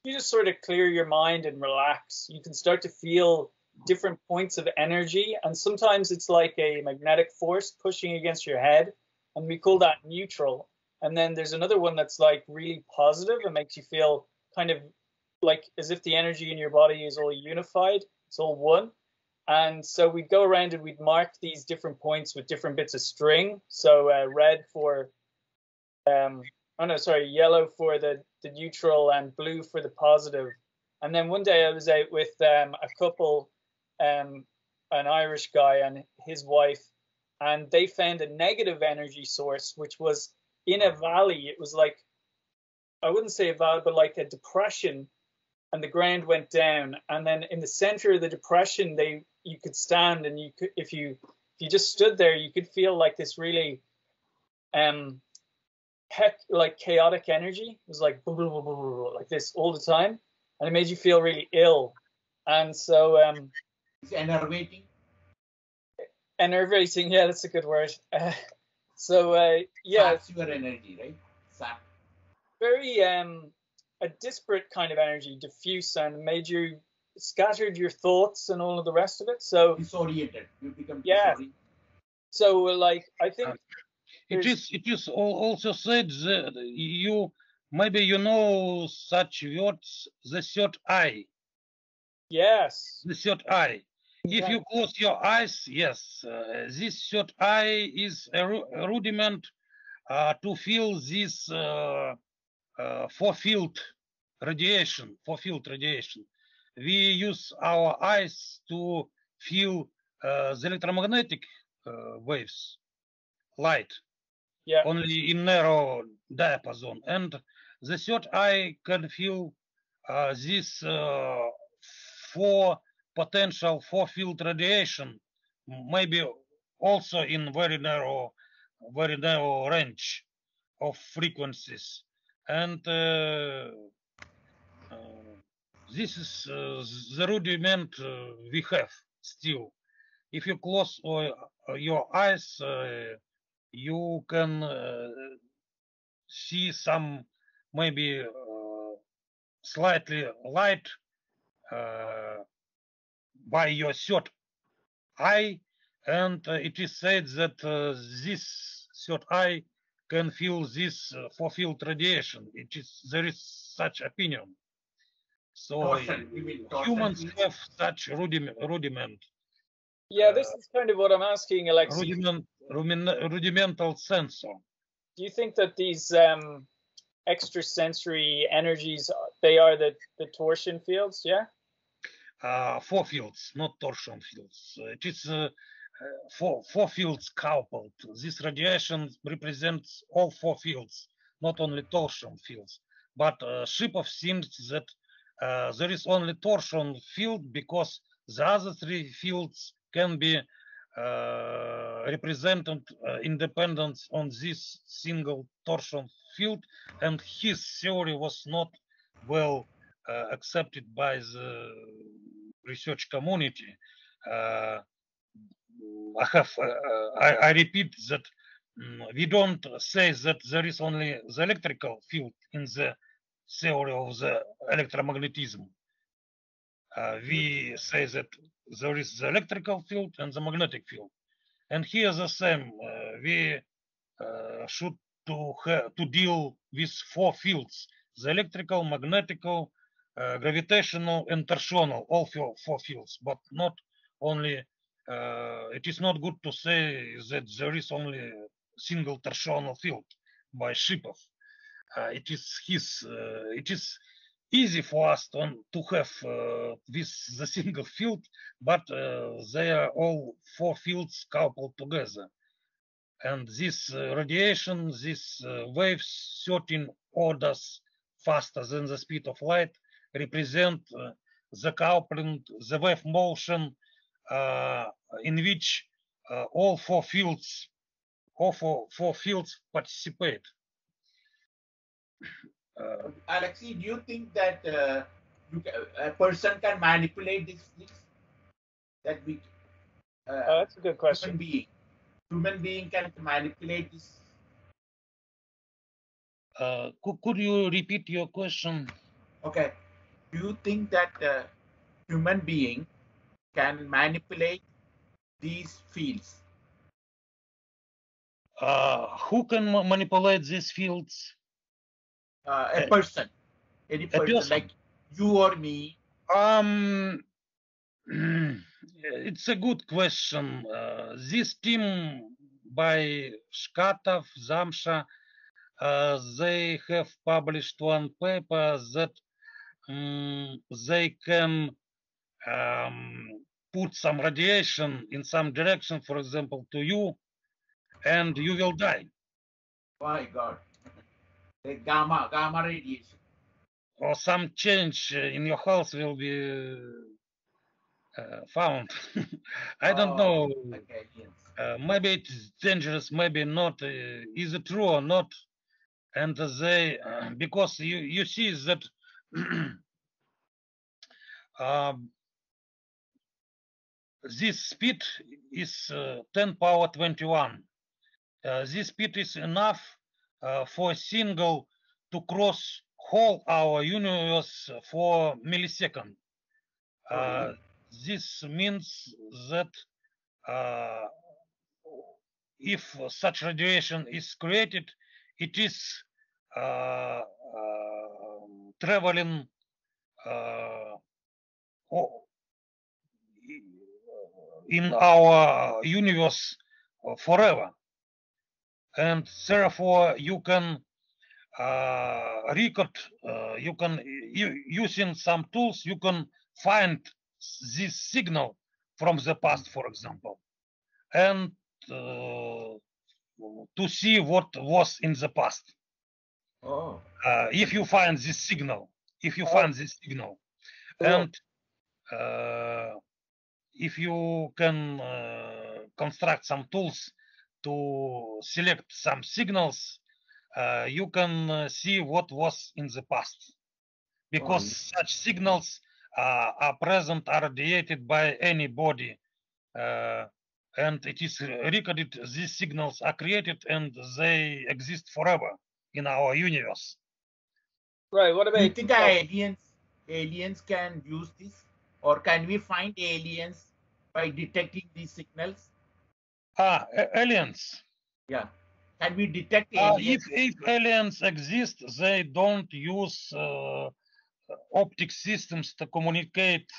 you just sort of clear your mind and relax, you can start to feel different points of energy. And sometimes it's like a magnetic force pushing against your head, and we call that neutral. And then there's another one that's like really positive and makes you feel kind of like as if the energy in your body is all unified. It's all one. And so we'd go around and we'd mark these different points with different bits of string. So red for yellow for the neutral and blue for the positive. And then one day I was out with a couple, an Irish guy and his wife, and they found a negative energy source, which was in a valley. It was like, I wouldn't say a valley, but like a depression, and the ground went down. And then in the center of the depression, you could stand, and you could, if you just stood there, you could feel like this really like chaotic energy. It was like blah, blah, blah, blah, blah, like this all the time, and it made you feel really ill. And so it's enervating. Enervating, yeah, that's a good word. Yeah, saps your energy, right? Sap. Very a disparate kind of energy, diffuse, and made you scattered your thoughts and all of the rest of it. So disoriented. You become disoriented. So like I think it is also said that maybe you know such words, the third eye. Yes. The third eye. If you close your eyes, yes, this third eye is a rudiment to feel this four-field radiation. We use our eyes to feel the electromagnetic waves, light, only in narrow diapason. And the third eye can feel this potential four-field radiation, maybe also in very narrow range of frequencies. And this is the rudiment we have still. If you close your eyes, you can see some maybe slightly light by your third eye, and it is said that this third eye can feel this four-field radiation. There is such opinion. So humans have such rudiment. Yeah, this is kind of what I'm asking, Aleksey. Rudimental sensor. Do you think that these extrasensory energies, they are the torsion fields? Yeah. Four fields, not torsion fields. It is four fields coupled. This radiation represents all four fields, not only torsion fields. But Shevtsov thinks that there is only torsion field because the other three fields can be represented independent on this single torsion field, and his theory was not well accepted by the research community. I repeat that we don't say that there is only the electrical field in the theory of the electromagnetism. We say that there is the electrical field and the magnetic field, and here the same. We should to deal with four fields: the electrical, magnetical, gravitational, and torsional, all four fields, but not only. It is not good to say that there is only a single torsional field by Shevtsov. It is easy for us to have this the single field, but they are all four fields coupled together. And this radiation, these waves 13 orders faster than the speed of light, represent the coupling, the wave motion in which all four fields participate. Aleksey, do you think that a person can manipulate this? That we? That's a good question. Human being can manipulate this. Could you repeat your question? Okay. Do you think that human being can manipulate these fields? Who can manipulate these fields? A person, any person, like you or me. It's a good question. This team by Shevtsov, Zamsha, they have published one paper that they can put some radiation in some direction, for example, to you, and you will die. My God. The gamma radiation. Or some change in your health will be found. I don't know. Okay, yes. Maybe it's dangerous, maybe not. Is it true or not? And they, because you see that this speed is 10 power 21. This speed is enough for a single to cross whole our universe for millisecond. This means that if such radiation is created, it is traveling in our universe forever, and therefore you can record, using some tools, you can find this signal from the past, for example, and to see what was in the past. Oh. If you find this signal, and if you can construct some tools to select some signals, you can see what was in the past, because such signals are present, are radiated by any body, and it is recorded. These signals are created and they exist forever in our universe. Right. What about? Do you think aliens can use this, or can we find aliens by detecting these signals? Aliens. Yeah. Can we detect aliens? If aliens exist, they don't use optic systems to communicate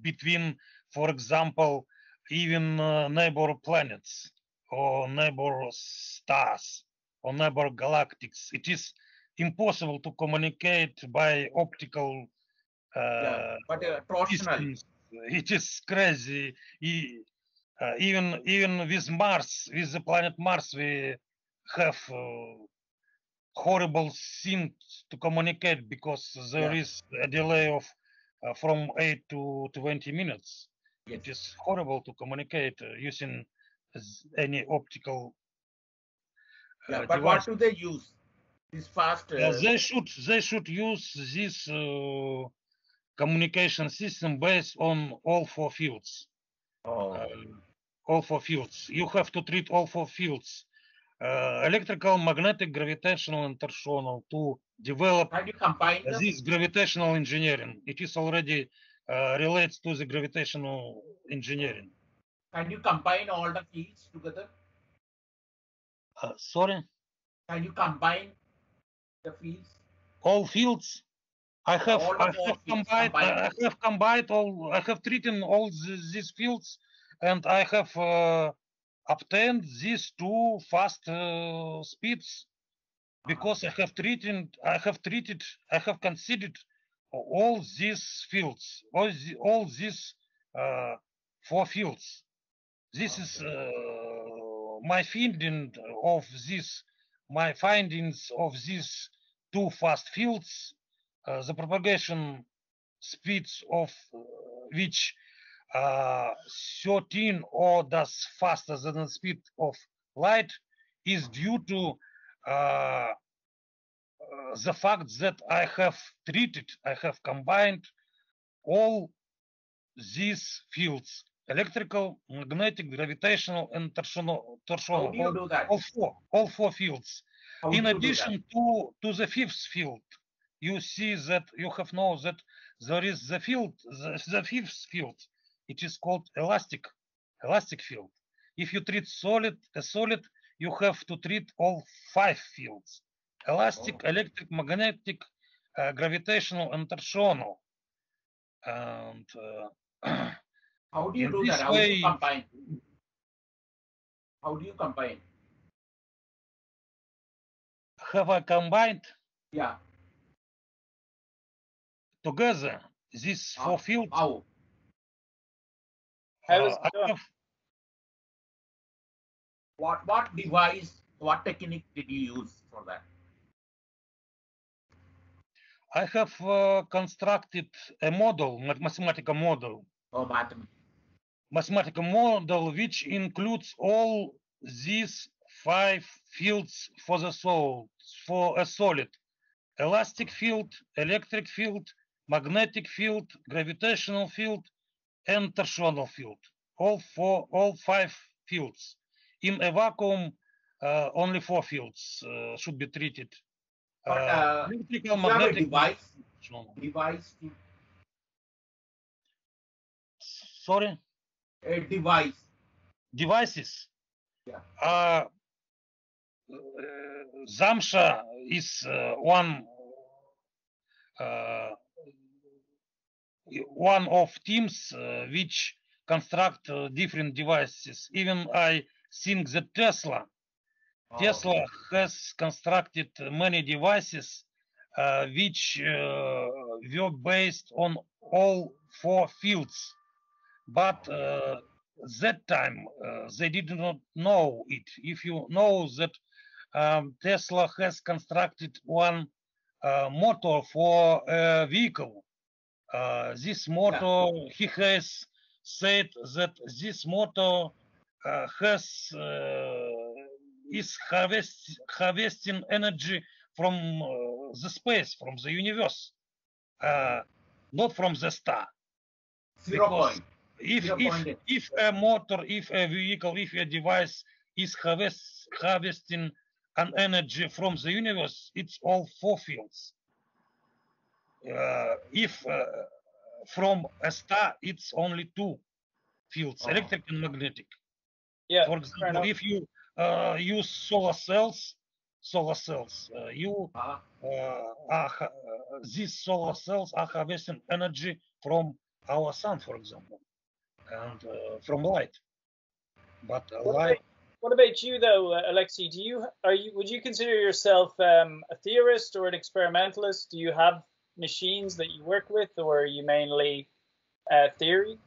between, for example, even neighbor planets or neighbor stars or neighbor galactics. It is impossible to communicate by optical but torsional. systems. It is crazy. Even with Mars, with the planet Mars, we have horrible things to communicate because there is a delay of from 8 to 20 minutes. Yes. It is horrible to communicate using any optical but device. what do they use? This fast. They should use this communication system based on all four fields. All four fields. You have to treat all four fields: electrical, magnetic, gravitational, and torsional, to develop this gravitational engineering. It is already relates to the gravitational engineering. Can you combine all the fields together? Sorry? Can you combine the fields? All fields? I have combined all. I have treated all these fields, and I have obtained these two fast speeds because I have considered all these fields, all these four fields. This is my findings of these two fast fields. The propagation speeds of which 13 orders faster than the speed of light is due to the fact that I have combined all these fields: electrical, magnetic, gravitational, and torsional. How do you do that? All four fields. In addition to the fifth field, you see that you have known that there is the field, the fifth field. It is called elastic field. If you treat a solid, you have to treat all five fields: elastic, electric, magnetic, gravitational, and torsional. And how do you do that? How do you combine? How do you combine? Have I combined? Yeah. Together these four fields. How? What device, what technique did you use for that? I have constructed a model, mathematical model. Mathematical model which includes all these five fields for a solid: elastic field, electric field, magnetic field, gravitational field, and torsional field. All five fields. In a vacuum, only four fields should be treated. But electrical, magnetic, device Sorry? A device. Devices? Yeah. Zamsha is one of teams which construct different devices. Even I think that Tesla has constructed many devices which were based on all 4 fields, but that time they did not know it. If you know that Tesla has constructed one motor for a vehicle, this motor, he has said that this motor is harvesting energy from the space, from the universe, not from the star. 0 point. If a motor, if a vehicle, if a device is harvesting an energy from the universe, it's all 4 fields. If from a star, it's only 2 fields, electric and magnetic. Yeah. For example, if you use solar cells, these solar cells are harvesting energy from our sun, for example, and from light. But what about you, though, Aleksey? Would you consider yourself a theorist or an experimentalist? Do you have machines that you work with, or are you mainly theory?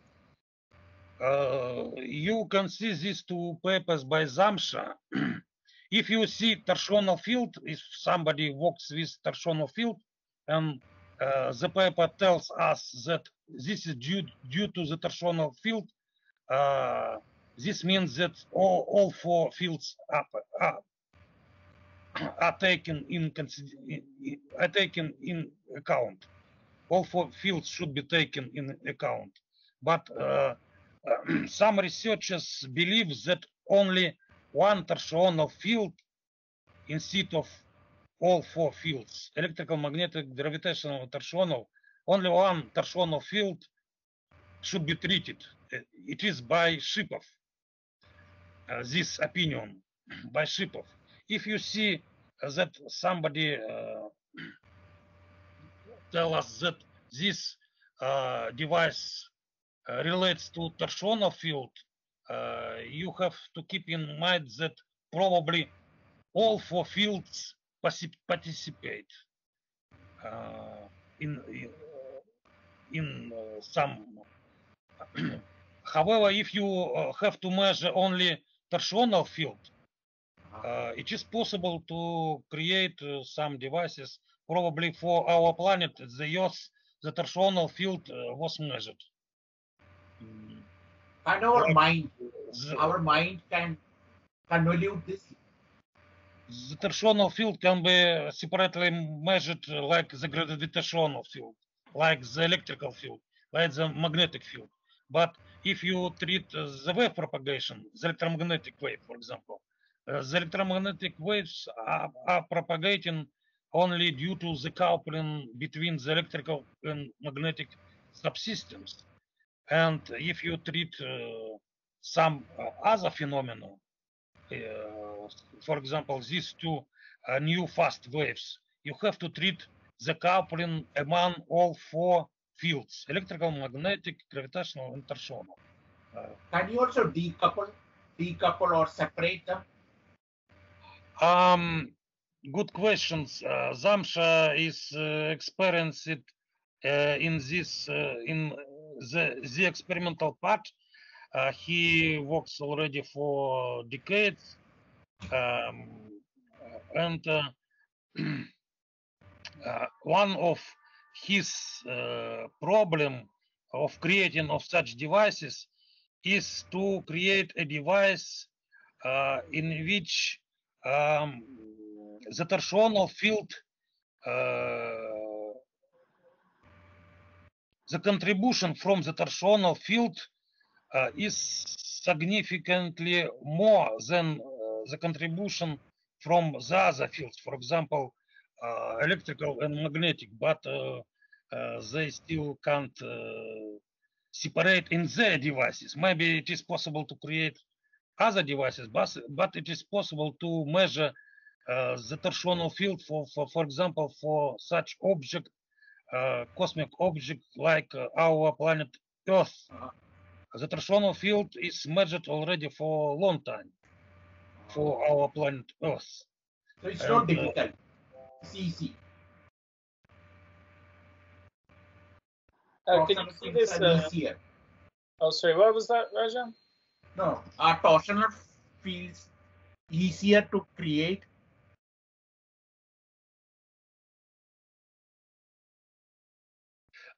You can see these 2 papers by Zamsha. If you see torsional field, if somebody works with torsional field, and the paper tells us that this is due to the torsional field, this means that all 4 fields are taken in account. All 4 fields should be taken in account. But some researchers believe that only one torsional field instead of all 4 fields, electrical, magnetic, gravitational, torsional, only one torsional field should be treated. It is by Shevtsov, this opinion, by Shevtsov. If you see that somebody tell us that this device relates to torsional field, you have to keep in mind that probably all 4 fields participate in some. However, if you have to measure only torsional field, it is possible to create some devices. Probably for our planet, the Earth, the torsional field was measured. And our mind can convolute this. The torsional field can be separately measured like the gravitational field, like the electrical field, like the magnetic field. But if you treat the wave propagation, the electromagnetic wave, for example, the electromagnetic waves are propagating only due to the coupling between the electrical and magnetic subsystems. And if you treat some other phenomena, for example, these 2 new fast waves, you have to treat the coupling among all 4 fields, electrical, magnetic, gravitational, and torsional. Can you also decouple or separate them? Good questions. Zamsha is experienced in this in the experimental part. He works already for decades, and one of his problem of creating of such devices is to create a device in which the torsional field, the contribution from the torsional field is significantly more than the contribution from the other fields, for example, electrical and magnetic, but they still can't separate in their devices. Maybe it is possible to create other devices, but it is possible to measure the torsional field for example, for such object, cosmic object like our planet Earth. The torsional field is measured already for a long time for our planet Earth. So it's not difficult. It's easy. Can you see this? Easier. Oh, sorry. What was that, Rajan? No, are torsional fields easier to create?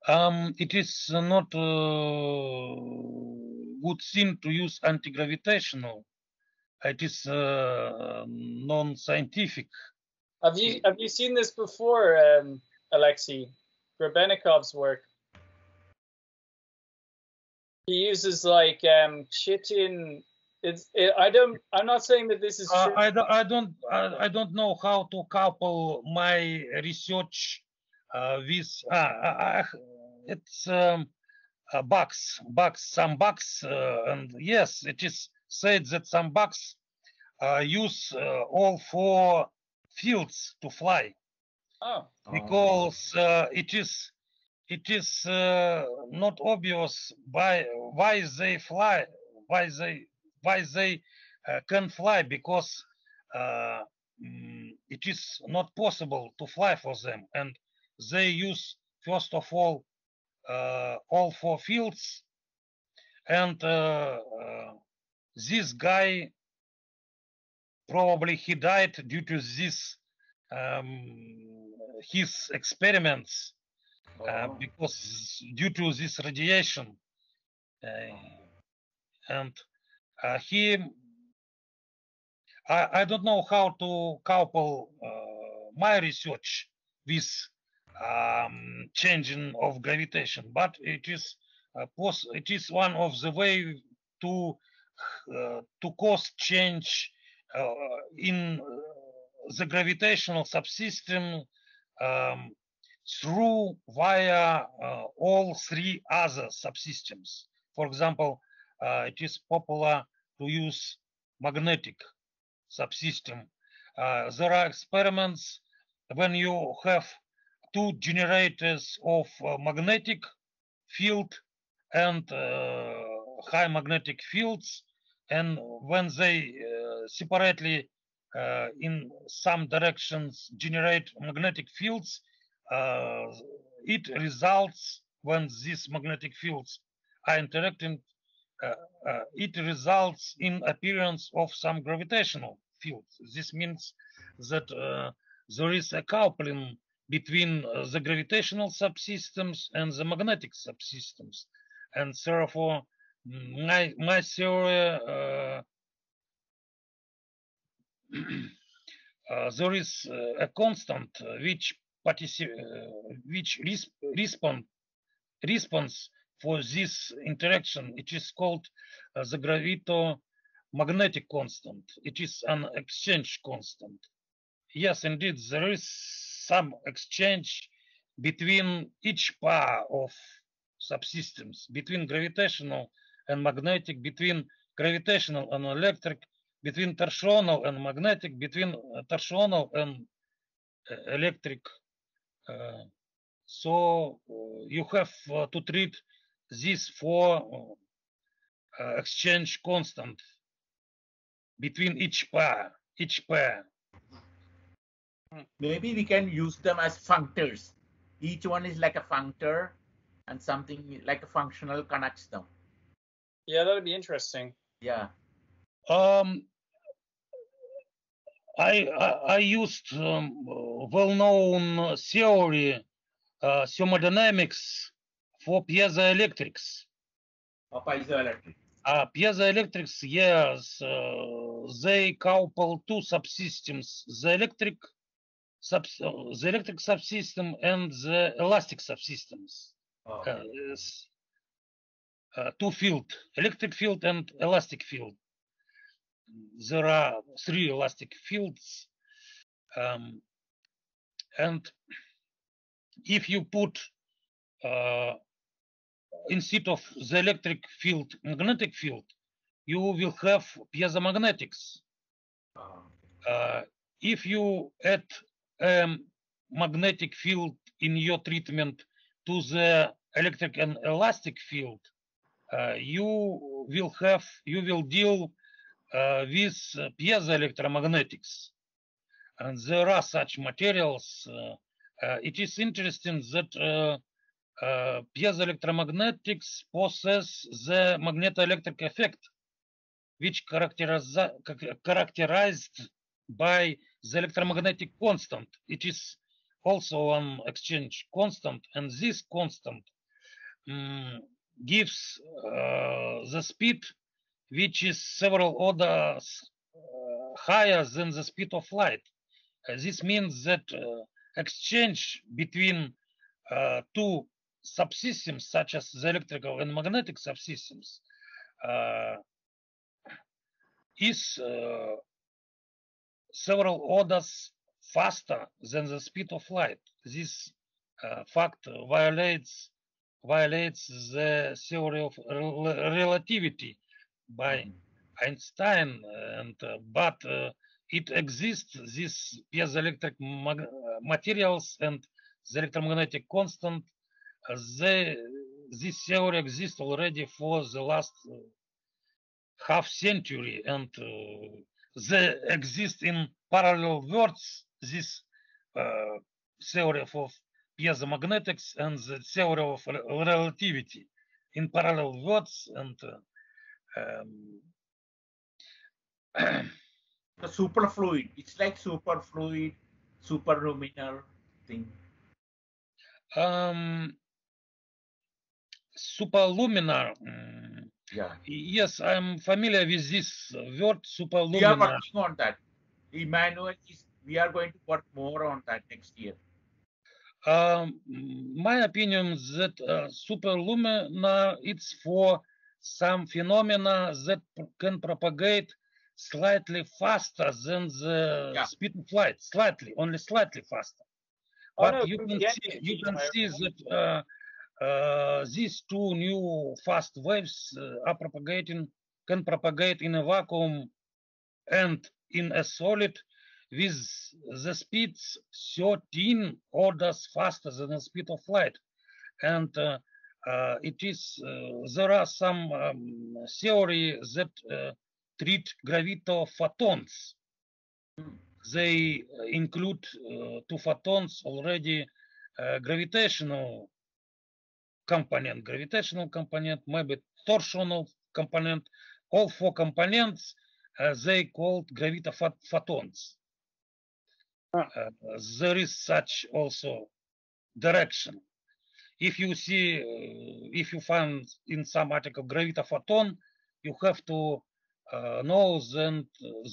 It is not good thing to use anti-gravitational. It is non-scientific. Have you seen this before, Aleksey? Grabenikov's work. He uses like chitin. I'm not saying that this is true. I don't know how to couple my research with it's some bugs, and yes, it is said that some bugs use all four fields to fly. Oh. Because it is not obvious why they fly, why they can fly, because it is not possible to fly for them, and they use first of all four fields, and this guy probably he died due to this his experiments because due to this radiation, and I don't know how to couple my research with changing of gravitation, but it is one of the way to cause change in the gravitational subsystem through via all three other subsystems. For example, it is popular to use magnetic subsystem. There are experiments when you have two generators of magnetic field and high magnetic fields, and when they separately in some directions generate magnetic fields, it results when these magnetic fields are interacting, it results in appearance of some gravitational fields. This means that there is a coupling between the gravitational subsystems and the magnetic subsystems, and therefore my theory there is a constant which response for this interaction. It is called the Gravito magnetic constant. It is an exchange constant. Yes, indeed, there is some exchange between each pair of subsystems, between gravitational and magnetic, between gravitational and electric, between torsional and magnetic, between torsional and electric. So you have to treat these four exchange constant between each pair. Maybe we can use them as functors. Each one is like a functor, and something like a functional connects them. Yeah, that would be interesting. Yeah. I used well-known theory, thermodynamics, for piezoelectrics. Piezoelectric. Piezoelectrics, yes, they couple two subsystems: the electric subsystem and the elastic subsystems. Two field, electric field and elastic field. There are three elastic fields, and if you put instead of the electric field, magnetic field, you will have piezomagnetics. If you add a magnetic field in your treatment to the electric and elastic field, you will deal with piezoelectromagnetics. And there are such materials. It is interesting that piezoelectromagnetics possess the magnetoelectric effect, which characterized by the electromagnetic constant. It is also an exchange constant, and this constant gives the speed which is several orders higher than the speed of light. This means that exchange between two subsystems, such as the electrical and magnetic subsystems, is several orders faster than the speed of light. This fact violates the theory of relativity by Einstein, and but it exists, these piezoelectric materials and the electromagnetic constant. This theory exists already for the last half century, and they exist in parallel worlds, this theory of piezomagnetics and the theory of relativity in parallel worlds. And the superfluid, it's like superfluid, superluminal thing. Superluminar. Yeah. Yes, I'm familiar with this word, superluminar. We are working on that. Emmanuel we are going to work more on that next year. My opinion is that superluminar, it's for some phenomena that can propagate slightly faster than the speed of light, only slightly faster. But you can see that these two new fast waves can propagate in a vacuum and in a solid with the speeds 13 orders faster than the speed of light. And there are some theory that treat Gravito Photons. They include to photons already gravitational component, maybe torsional component. All four components they called Gravito Photons. There is such also direction. If you see, if you find in some article Gravito Photon, you have to know then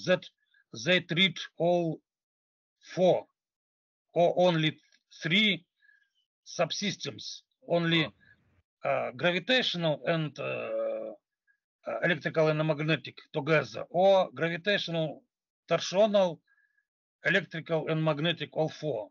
that they treat all four or only three subsystems, only gravitational and electrical and magnetic together, or gravitational, torsional, electrical and magnetic, all four.